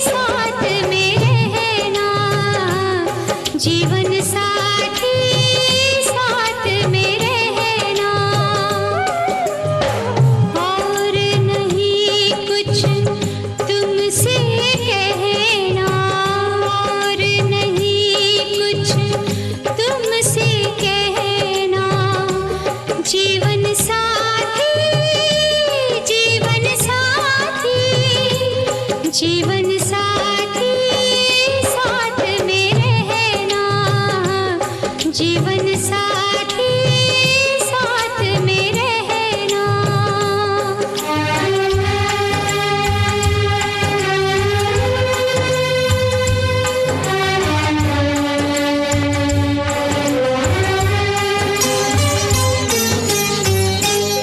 साथ में रहना, जीवन साथी साथ में रहना। और नहीं कुछ तुमसे कहना, और नहीं कुछ तुमसे कहना। जीवन साथी जीवन साथी जीवन साथी साथ में रहना, जीवन साथी साथ में रहना।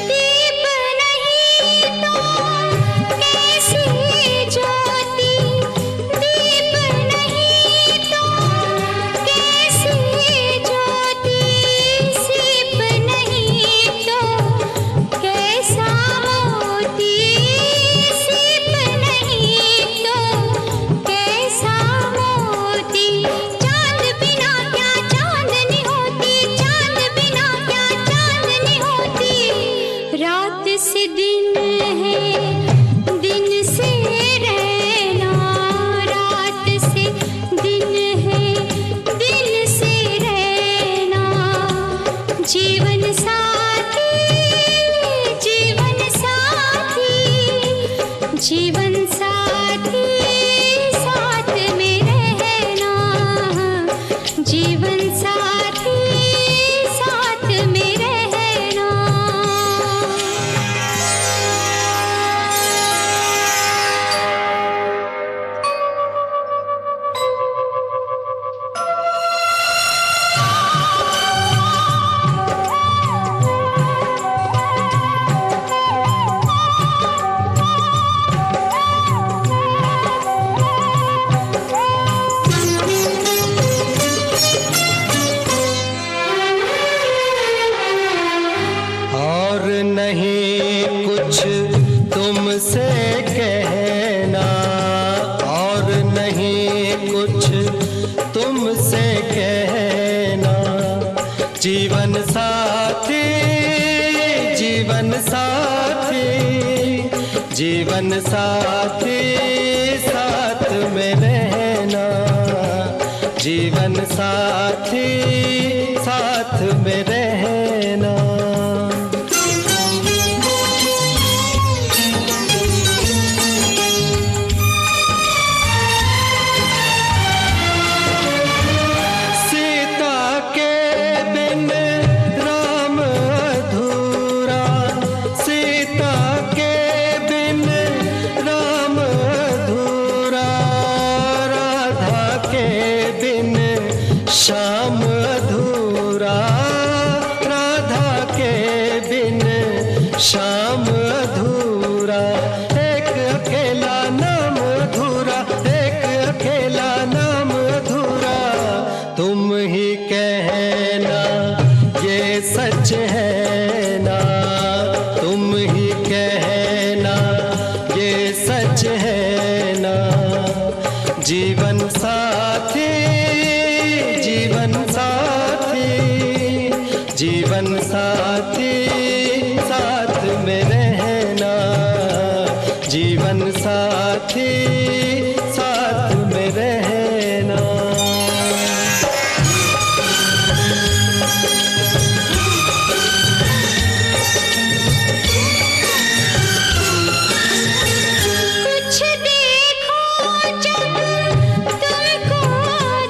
दीप नहीं तो कैसी ज्योति, दीप नहीं तो कैसी ज्योति। जीवन साथी साथ में रहना। नहीं कुछ तुमसे कहना, और नहीं कुछ तुमसे कहना। जीवन साथी जीवन साथी जीवन साथी साथ में रहना। जीवन साथी साथ में रहना। श्याम अधूरा, राधा के बिन श्याम अधूरा। एक अकेला नाम अधूरा, एक अकेला नाम अधूरा। तुम ही कहना ये सच है ना, तुम ही कहना ये सच है ना। जीवन साथी जीवन साथी जीवन साथी साथ में रहना। जीवन साथी साथ में रहना। कुछ देखो जब तुमको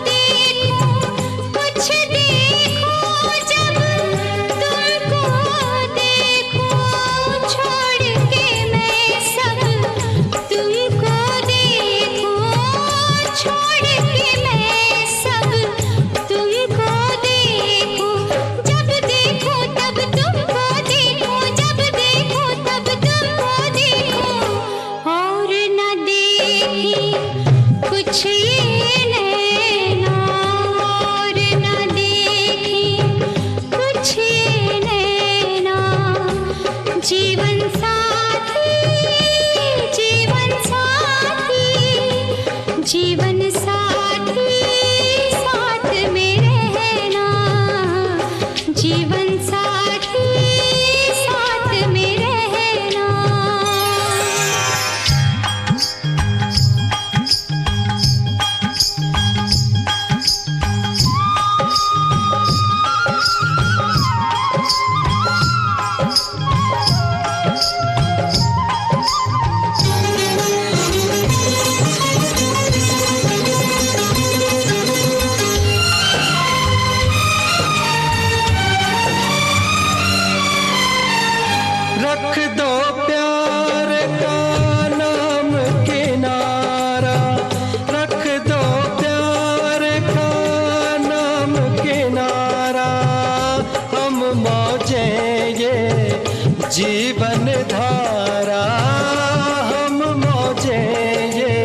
देखो, कुछ देखो जब तुमको देखो। छोड़ के मैं सब तुमको देखो, छोड़ के मैं सब तुमको देखो। जब देखो तब तुमको देखो, जब देखो तब तुमको देखो। और न देखी कुछ ये नैना, और न देखी कुछ ये नैना। जीवन साथी जीवन साथी जीवन साथी साथ में रहना। जीवन साथी साथ में रहना। रख दो प्यार का नाम किनारा, रख दो प्यार का नाम किनारा। हम मौजे ये जीवन धारा, हम मौजे ये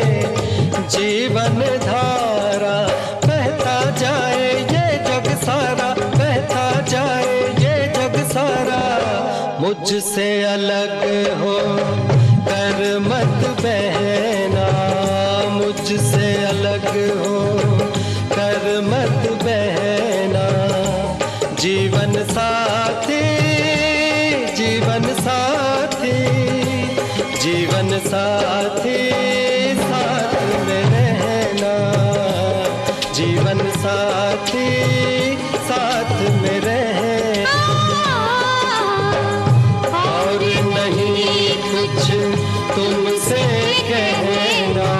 जीवन धारा। बहता जाए ये जग सारा, बहता जाए ये जग सारा। मुझसे अलग हो कर मत बहना, मुझसे अलग हो कर मत बहना। जीवन साथी जीवन साथी जीवन साथी साथ में रहना। जीवन साथी साथ में रहना। और नहीं कुछ तुमसे कहना,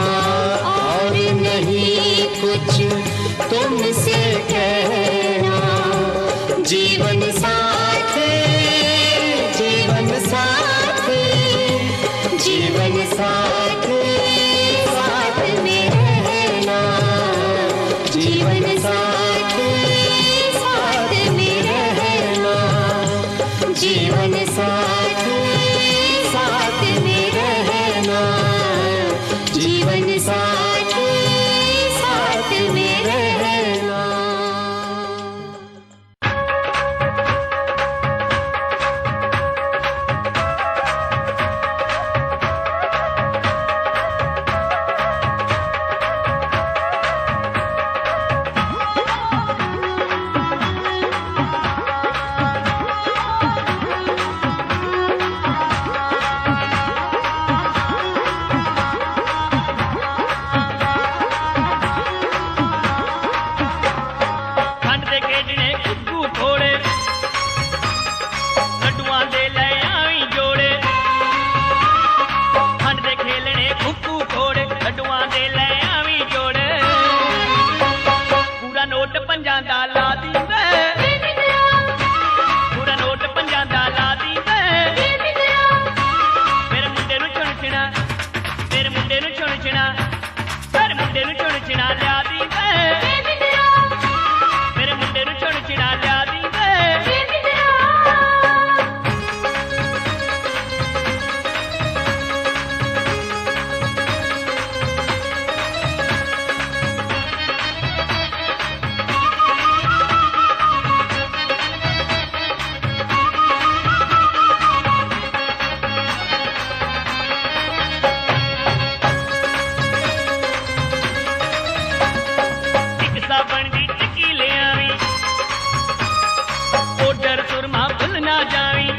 और नहीं कुछ तुमसे कहना। जीवन साथ, जीवन साथ, जीवन साथ, साथ में रहना, जीवन साथ, साथ में रहना, जीवन साथ, साथ में रहना, जीवन साथ, साथ में रहना। ਖੰਡ ਦੇ ਖੇਡਣੇ ਕੁੱਕੂ ਥੋੜੇ ਲੱਡੂਆਂ ਦੇ ਲੈ ਆਵੀਂ ਜੋੜੇ ਖੰਡ ਦੇ ਖੇਲਣੇ ਕੁੱਕੂ ਥੋੜੇ ਲੱਡੂਆਂ ਦੇ ਲੈ ਆਵੀਂ ਜੋੜੇ ਪੂਰਾ ਨੋਟ ਪੰਜਾਂ ਦਾ ਲਾ ਦੀਂਦੇ ਪੂਰਾ ਨੋਟ ਪੰਜਾਂ ਦਾ ਲਾ ਦੀਂਦੇ ਮੇਰੇ ਮੁੰਡੇ ਨੂੰ ਚੁਣਚਣਾ ਮੇਰੇ ਮੁੰਡੇ ਨੂੰ ਚੁਣਚਣਾ ਮੇਰੇ ਮੁੰਡੇ ਨੂੰ ਚੁਣਚਣਾ ਲਿਆ ਦੀਂਦੇ ਮੇਰੇ ਮੁੰਡੇ ਨੂੰ ਚੁਣਚਣਾ ਲਿਆ ਦੀਂਦੇ ਇੱਕ ਸਾਬਣ ਦੀ ਟਿੱਕੀ ਲਿਆਵੀਂ ਪਾਊਡਰ ਸੁਰਮਾ ਭੁੱਲ ਨਾ ਜਾਵੀਂ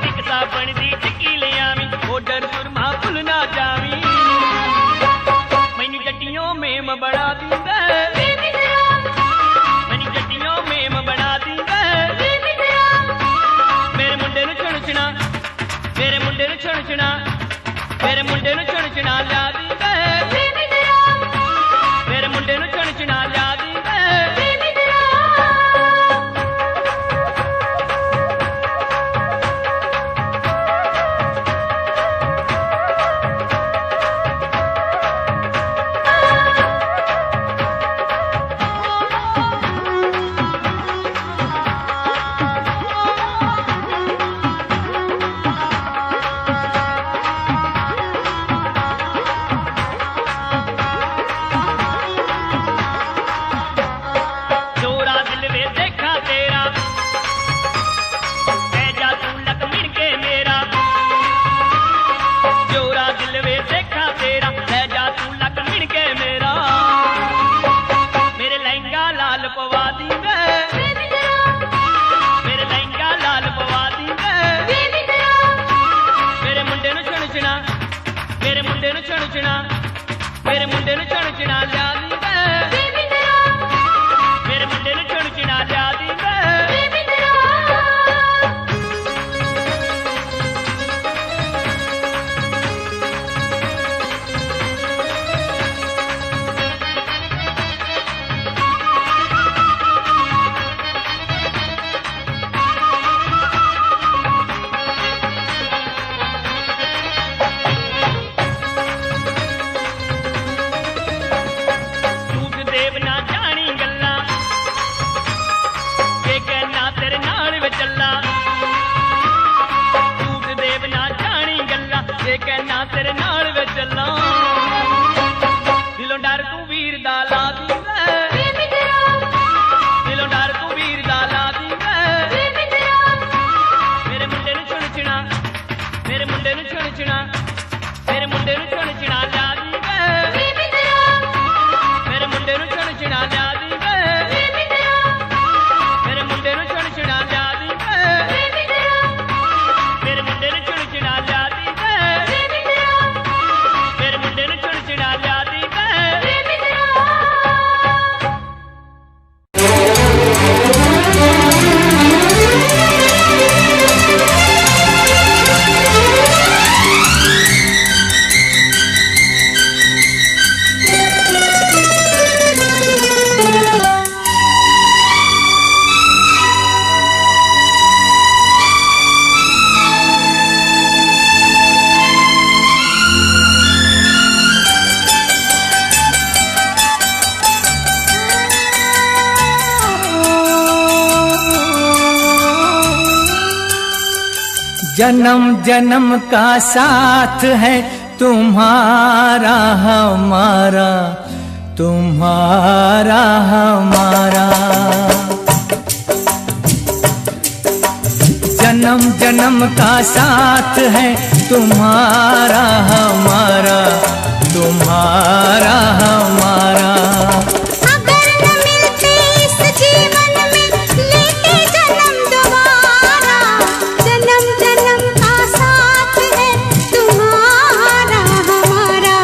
ਇੱਕ ਸਾਬਣ ਦੀ ਟਿੱਕੀ ਲਿਆਵੀਂ ਪਾਊਡਰ ਸੁਰਮਾ ਭੁੱਲ ਨਾ ਜਾਵੀਂ ਮੈਨੂੰ ਜੱਟੀਆਂ ਮੇਮ ਬਣਾ ਦਿੰਦਾ ਮੈਨੂੰ ਜੱਟੀਆਂ ਮੇਮ ਬਣਾ ਦਿੰਦਾ ਮੇਰੇ ਮੁੰਡੇ ਨੂੰ ਚੁਣਚਣਾ ਮੇਰੇ ਮੁੰਡੇ ਨੂੰ ਚੁਣਚਣਾ ਮੇਰੇ ਮੁੰਡੇ ਨੂੰ ਚੁਣਚਣਾ ਲਿਆ ਦਿੰਦਾ ਮੇਰੇ ਮੁੰਡੇ ਨੂੰ ਚੁਣਚਣਾ ਲਿਆ ਦਿੰਦਾ ਜੋਰਾ ਦਿਲ ਵੇ ਦੇਖਾਂ ਤੇਰਾ ਐ ਜਾ ਤੂੰ ਲੱਕ ਮਿਣ ਕੇ ਮੇਰਾ ਜੋਰਾ ਦਿਲ ਵੇ ਦੇਖਾਂ ਤੇਰਾ ਐ ਜਾ ਤੂੰ ਲੱਕ ਮਿਣ ਕੇ ਮੇਰਾ ਮੇਰੇ ਲਹਿੰਗਾ ਲਾਲ ਪਵਾ ਦੀਂਦੇ ਮੇਰੇ ਲਹਿੰਗਾ ਲਾਲ ਪਵਾ ਦੀਂਦੇ ਮੇਰੇ ਮੁੰਡੇ ਨੂੰ ਚੁਣਚਣਾ ਮੇਰੇ ਮੁੰਡੇ ਨੂੰ ਚੁਣਚਣਾ ਮੇਰੇ ਮੁੰਡੇ ਨੂੰ ਚੁਣਚਣਾ ਲਿਆ ਦੀਂਦੇ ਮੇਰੇ ਮੁੰਡੇ ਨੂੰ ਚੁਣਚਣਾ ਲਿਆ ਦੀਂਦੇ जन्म जन्म का साथ है तुम्हारा हमारा, तुम्हारा हमारा। जन्म जन्म का साथ है तुम्हारा हमारा, तुम्हारा हमारा। अगर न मिलते इस जीवन में लेते जन्म दोबारा, जन्म जन्म का साथ है तुम्हारा हमारा,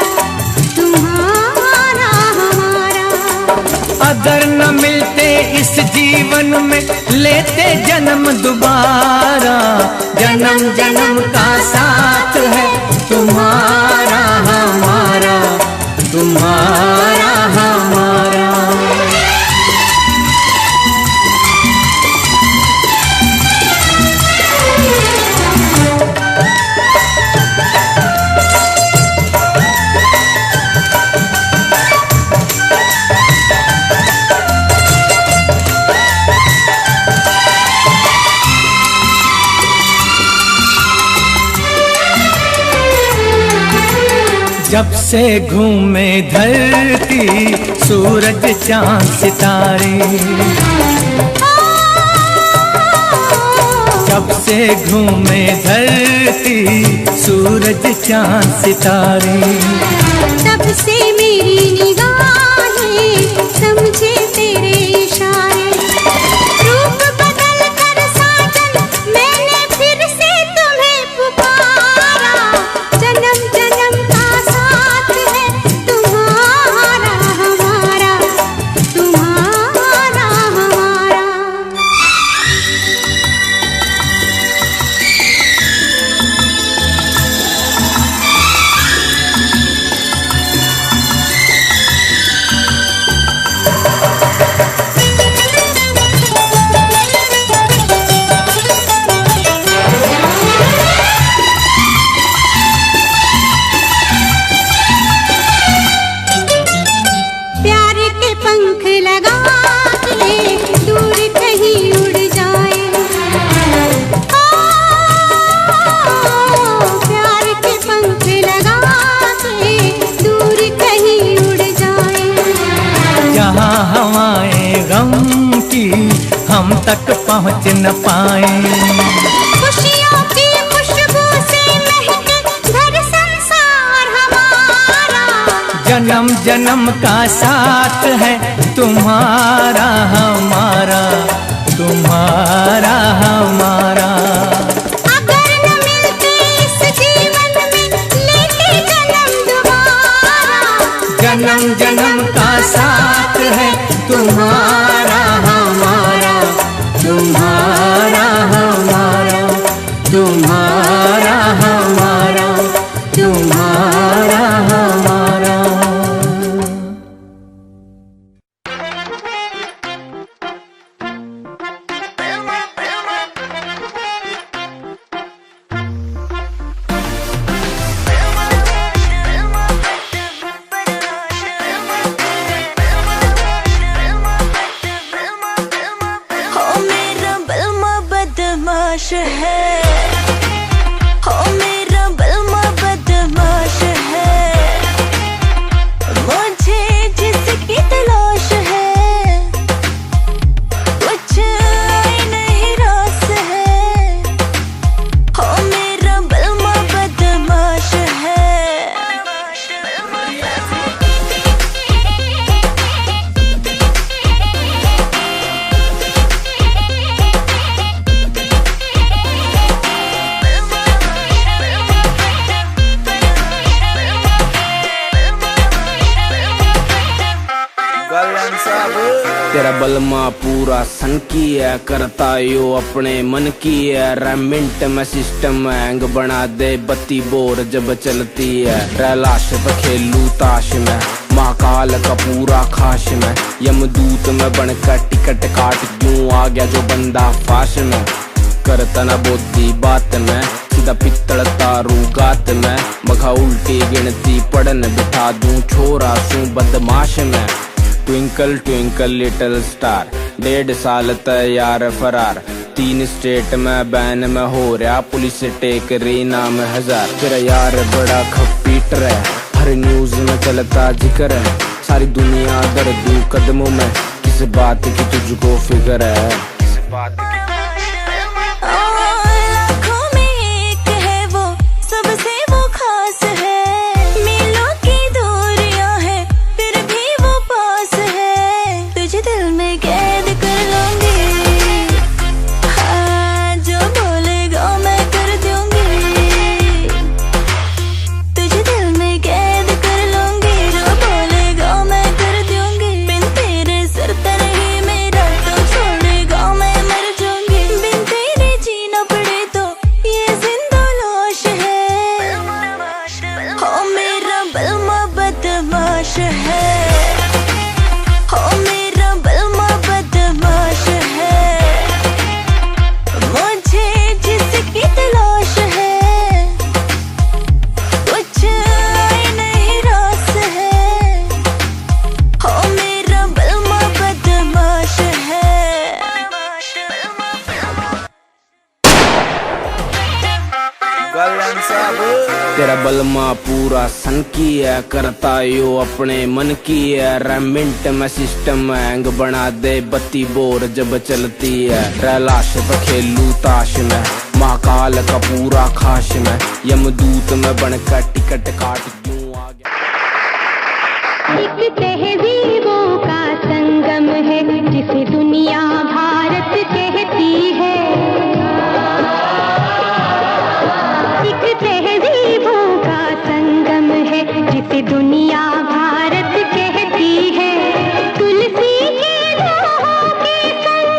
तुम्हारा हमारा। अगर न मिलते इस जीवन में लेते जन्म दोबारा, जन्म जन्म का साथ है तुम्हारा हमारा, तुम्हारा हमारा। जब से घूमे धरती सूरज चांद सितारे, जब से घूमे धरती सूरज चांद सितारे, तब से मेरी निगाहें समझे तेरे इशारे। रूप बदल कर साजन मैंने फिर से तुम्हें पुकारा, जन्म जन्म का साथ है तुम्हारा हमारा, तुम्हारा हमारा। प्यार के पंख लगा के दूर कहीं उड़ जाए, प्यार के पंख लगा के दूर कहीं उड़ जाए। जहाँ हवाएं गम की हम तक पहुँच न पाए, खुशियों की खुशबू से महके घर संसार हमारा, जन्म जन्म का साथ है तुम्हारा हमारा, तुम्हारा हमारा। अगर न मिलते इस जीवन में लेते जन्म दोबारा, जन्म जन्म का साथ है तुम्हारा हमारा, तुम्हारा हमारा, तुम्हारा हमारा, तुम्हारा हमारा। हो मेरा बलमा बदमाश है, हो मेरा बलमा बदमाश है, मुझे जिसकी तलाश है कुछ आई नहीं रास है। हो मेरा बलमा बदमाश है। तेरा बलमा पूरा सन की है, करता यो अपने मन की है। रेमिंट में सिस्टम हैंग बना दे, बत्ती बोर जब चलती है। रैलाश पे खेलू ताश में, महाकाल का पूरा खाश में। यमदूत में बनकर टिकट काट क्यों आ गया जो बंदा फाश में। करता न बोती बात में, सीधा पित्तल तारू गात में। मघा उल्टी गिनती पढ़न बिठा दूं, छोरा सू बदमाश में। ट्विंकल ट्विंकल लिटिल स्टार, 1.5 साल तैयार फरार। 3 स्टेट में बैन में हो रहा पुलिस टेक रही नाम हजार। तेरा यार बड़ा खपीटर है, हर न्यूज में चलता जिक्र है। सारी दुनिया दर्दू कदमों में, किस बात की तुझको फिक्र है? किस बात की? लाखों में एक है वो, सबसे वो खास है। मीलों की दूरियां है, फिर भी वो पास है। तुझे दिल में कैद कर लूंगी, हाँ जो बोलेगा मैं कर दूंगी। तुझे दिल में कैद कर लूंगी, जो बोलेगा मैं कर दूंगी। बिन तेरे सरता नहीं मेरा, तो छोड़ेगा मैं मर जाऊंगी। बिन तेरे जीना पड़े तो ये जिंदा लाश है। हो मेरा बलमा बदमाश है, हो मेरा बलमा बदमाश है। मुझे जिसकी तलाश है, कुछ आए नहीं रास है। हो मेरा बलमा बदमाश है। तेरा बलमा पूरा सन की है, करता यो अपने मन की है। रेमिंट में सिस्टम हैंग बना दे, बत्ती बोर जब चलती है। रैलाश पे खेलू ताश में, महाकाल का पूरा खाश में। यमदूत में बनकर टिकट काट क्यों आ गया? एक तहजीबों का संगम है, जिसे दुनिया भारत कहती है। एक तहजीबों का संगम है, जिसे दुनिया भारत कहती है। तुलसी के दोहों के संग,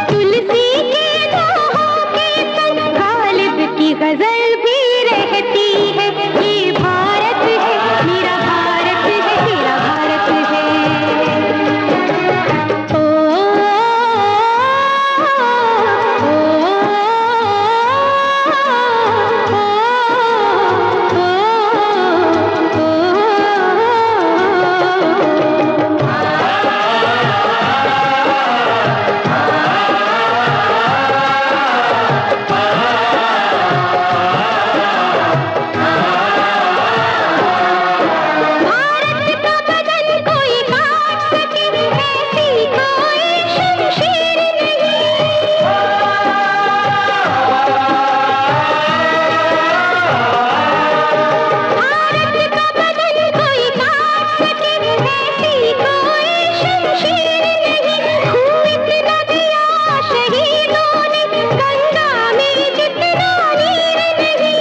तुलसी के दोहों के संग गालिब की गजल भी रहती है। ये भारत है, मेरा भारत है, तेरा भारत है। ओ, भारत का बदन कोई काट सके, ऐसी कोई शमशीर नहीं। भारत का बदन कोई काट सके, ऐसी कोई शमशीर नहीं। खून इतना दिया शहीदों ने, गंगा में जितना नीर नहीं।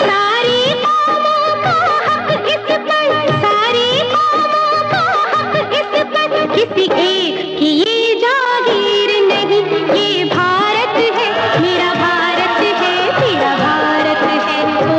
सारी कौमों का हक इस पर, सारी कौमों का हक इस पर। किसी एक की ये जागीर नहीं। ये भारत है, मेरा भारत है, तेरा भारत है। ओ,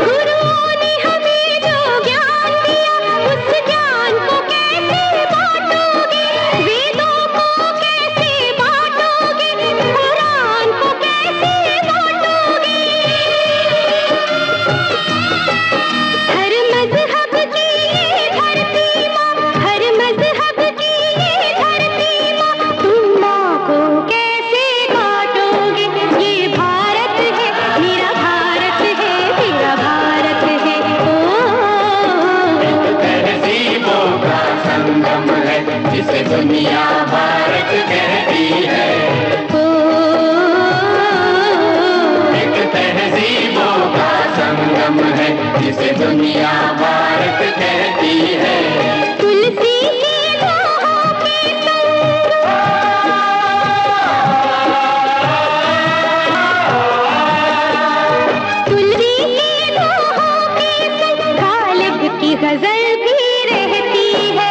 गुरुओं ने हमें जो ज्ञान दिया, उस ज्ञान को कैसे बांटोगे? वेदों को कैसे बांटोगे? कुरान को कैसे बांटोगे? हर मजहब की ये धरती माँ, हर मजहब की ये धरती माँ, तुम माँ को कैसे काटोगे? ये भारत है, मेरा भारत है, तेरा भारत है। तहजीबों का संगम है, जिसे दुनिया भारत कहती है। एक तहजीबों का संगम है, जिसे दुनिया भारत कहती है। तुलसी के दोहों के संग, तुलसी के दोहों के संग गालिब की गजल भी रहती है।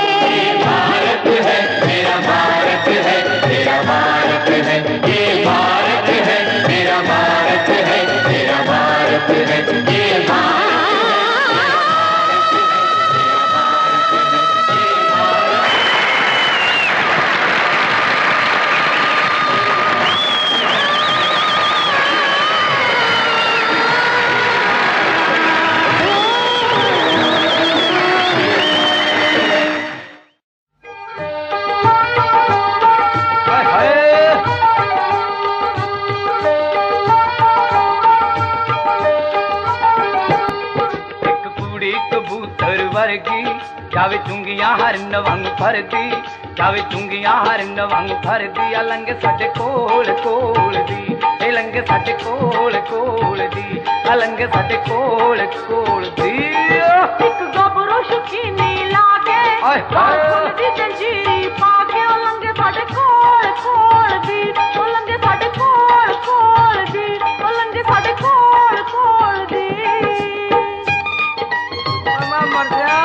वर्गी जावे चुंगियां हरन वांग फरदी जावे चुंगियां हरन वांग फरदी अलंग साडे कोल कोल दी ए लंग साडे कोल कोल दी अलंग साडे कोल कोल दी एक गबरू शकीनी लागे फूल दी जंजीरी पाके अलंग साडे कोल कोल दी अलंग साडे कोल कोल दी अलंग साडे कोल कोल दी मर जा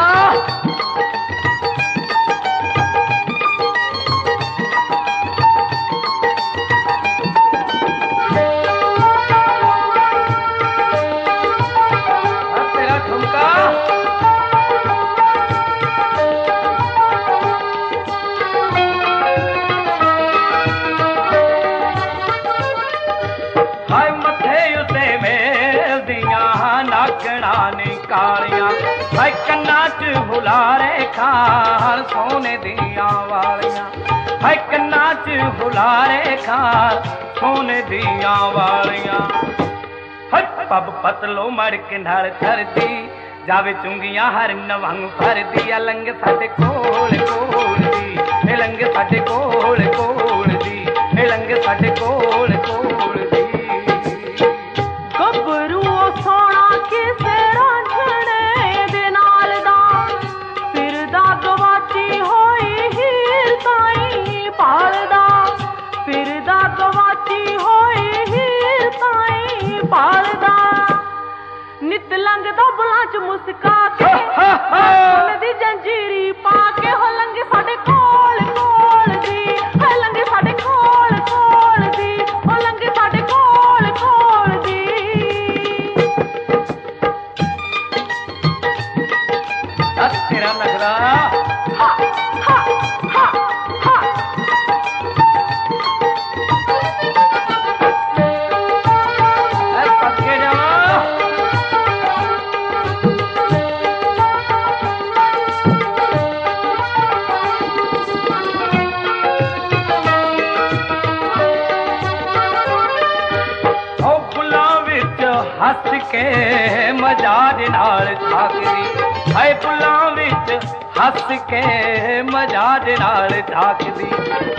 तेरा ठुमका हाय मथे उते मेल दियां नाकड़ा ने कालियां हाय कन्ना च हुलारे खार सोने दियां वालियां हाय कन्ना च हुलारे खार सोने दियां वालियां हाय पब पतलो मड़ के नाल धरती जावे चुंगियां हरन वांग फरदी अलंग साडे कोल कोल दी ए लंग साडे कोल कोल दी ए लंग साडे कोल कोल दी गबरू सोना किसे रांझणे दे नाल दा फिरदा गवाची होई हीर ताई पालदा फिरदा गवाची होई हीर ताई पालदा नित लंघदा बुलां च मुस्का के सोने दी जंजीरी पा के हो लंघ साडे कोल कोल दी हो लंघ साडे कोल कोल दी हो लंघ साडे कोल कोल दी तेरा नगरा हा हा हा हा पक्के जा हस के मजाज नाल झाकदी हाय फुल्लां विच हस के मजाज नाल झाकदी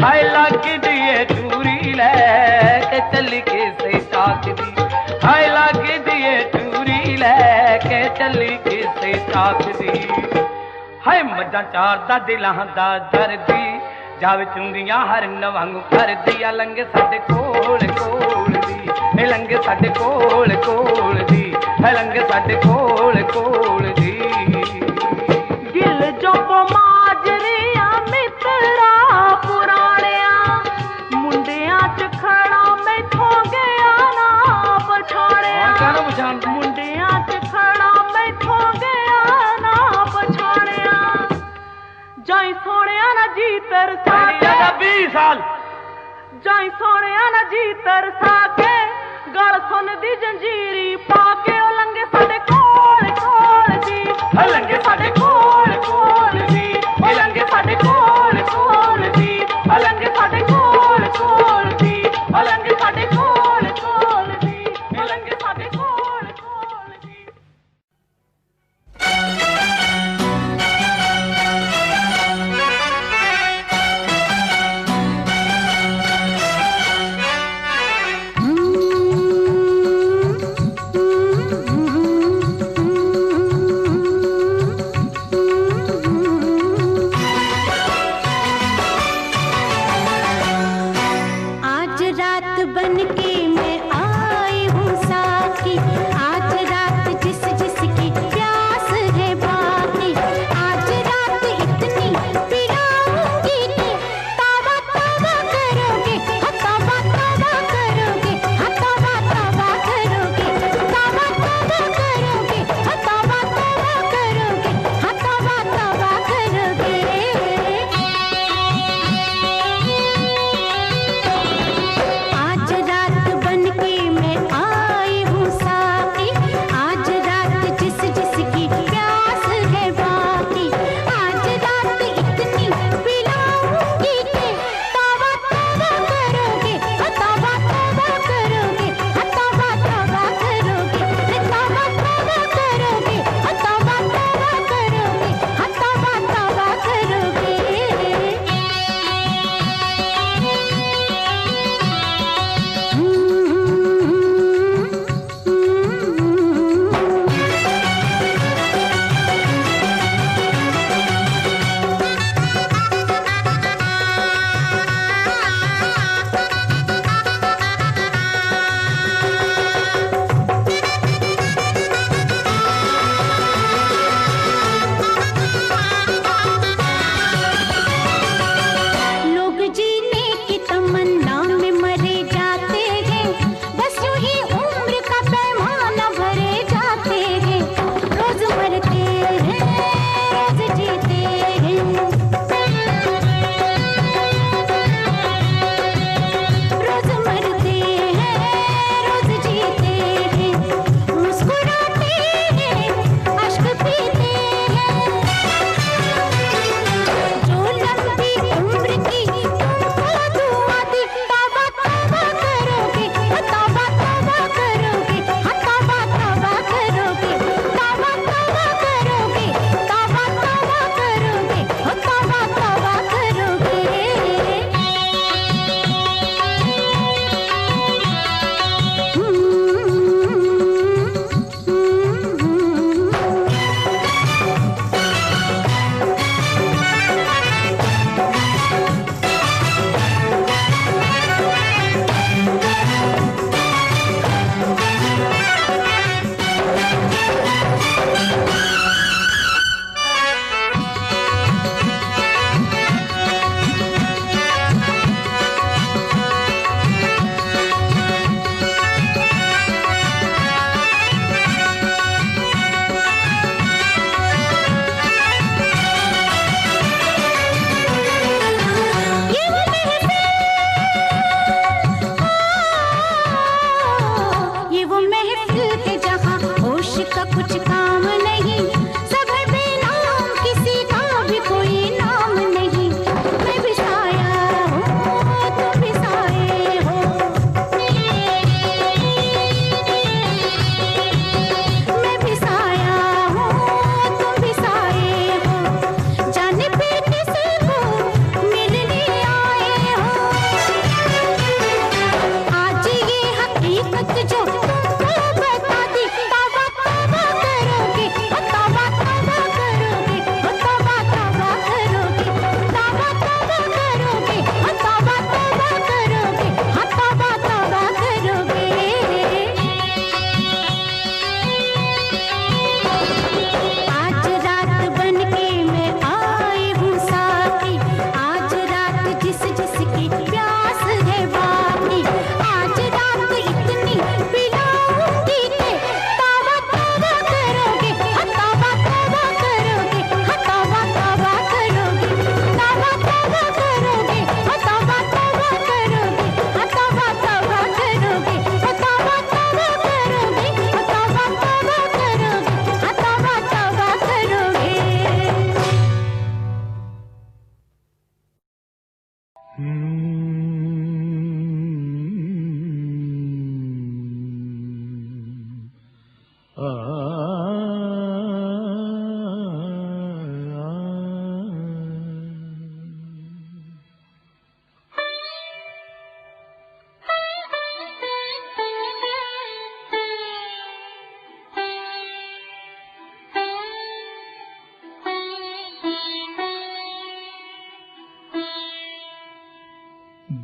हाय लगदी ए चूरी लैके चली किसे ताकदी हाय लगदी ए चूरी लैके चली किसे ताकदी हाय मजा चारदा दिलां दा दर्दी जावे चुंगियां हरन वांग फरदी अलंग साडे कोल कोल दी ए लंग साडे कोल कोल दी ए लंग साडे कोल कोल दी दिल जो माजरिया मित्रा पुराणिया मुंडिया च खड़ा मैथों गया ना पछाणिया मुंडिया च खड़ा मैथों गया ना पछाणिया जाई सोनिया ना जी तरसा के 20 साल जाई सोनिया ना जी तरसा के गल सुन दी जंजीरी पाके ओ लंगे साडे कोल कोल दी ओ लंगे साडे कोल कोल दी ओ लंगे साडे कोल कोल दी ओ लंगे साडे कोल कोल दी ओ लंगे साडे कोल कोल दी ओ लंगे साडे कोल कोल दी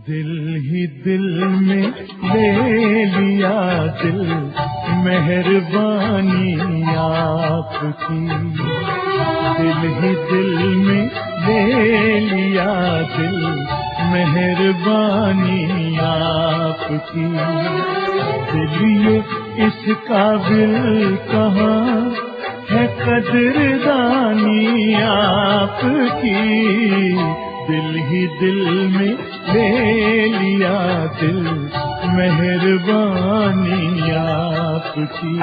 दिल ही दिल में ले लिया दिल, मेहरबानी आपकी। दिल ही दिल में ले लिया दिल, मेहरबानी आपकी। दिल ये इस काबिल कहाँ है कदरदानी आपकी। दिल ही दिल में ले लिया दिल, मेहरबानी आपकी।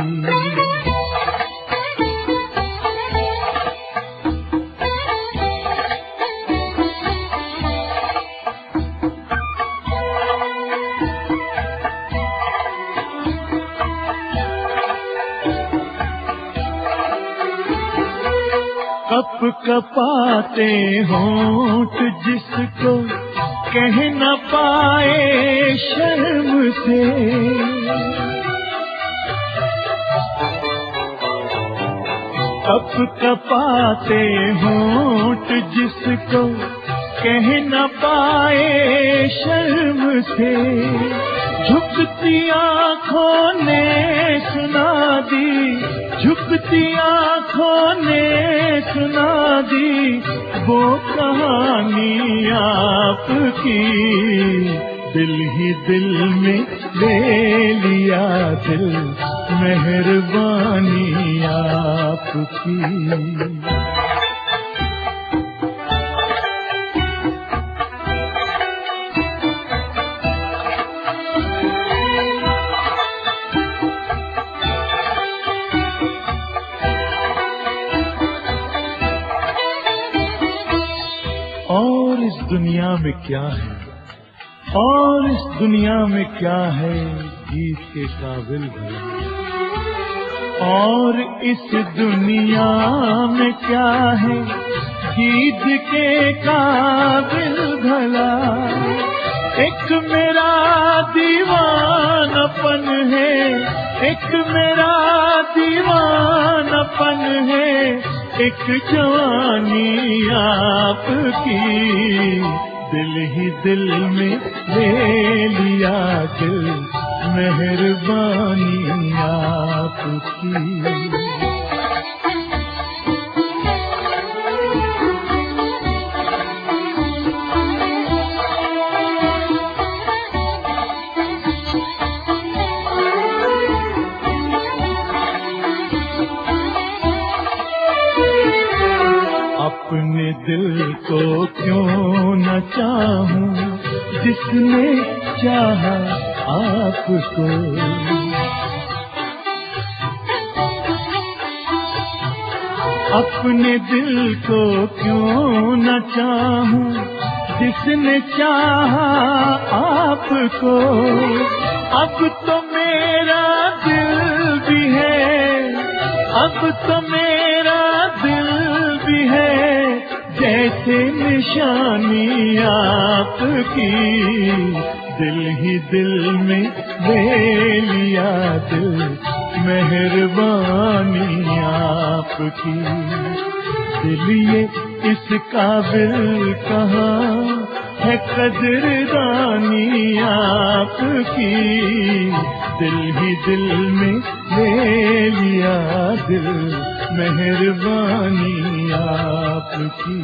कप कपाते होंठ जिसको कह न पाए शर्म से, कप कपाते होंठ जिसको कह न पाए शर्म से। झुकती आँखों ने सुना दी, झुकती आँखों ने सुना दी वो कहानी आपकी। दिल ही दिल में ले लिया दिल, मेहरबानी आपकी। और इस दुनिया में क्या है, और इस दुनिया में क्या है गीत के काबिल भला। और इस दुनिया में क्या है गीत के काबिल भला। एक मेरा दीवानापन है, एक मेरा दीवानापन है, एक जवानी आपकी। दिल ही दिल में ले लिया दिल, मेहरबानी आपकी। अपने दिल को क्यों न चाहूं जिसने चाहा आपको। अपने दिल को क्यों न चाहूं जिसने चाहा आपको। अब तो मेरा दिल भी है, अब तो मेरा दिल भी है जैसे निशानी आपकी। दिल ही दिल में ले लिया दिल, मेहरबानी आपकी। दिल ये इस काबिल कहाँ है कदरदानी आपकी। दिल ही दिल में ले लिया दिल, मेहरबानी आपकी।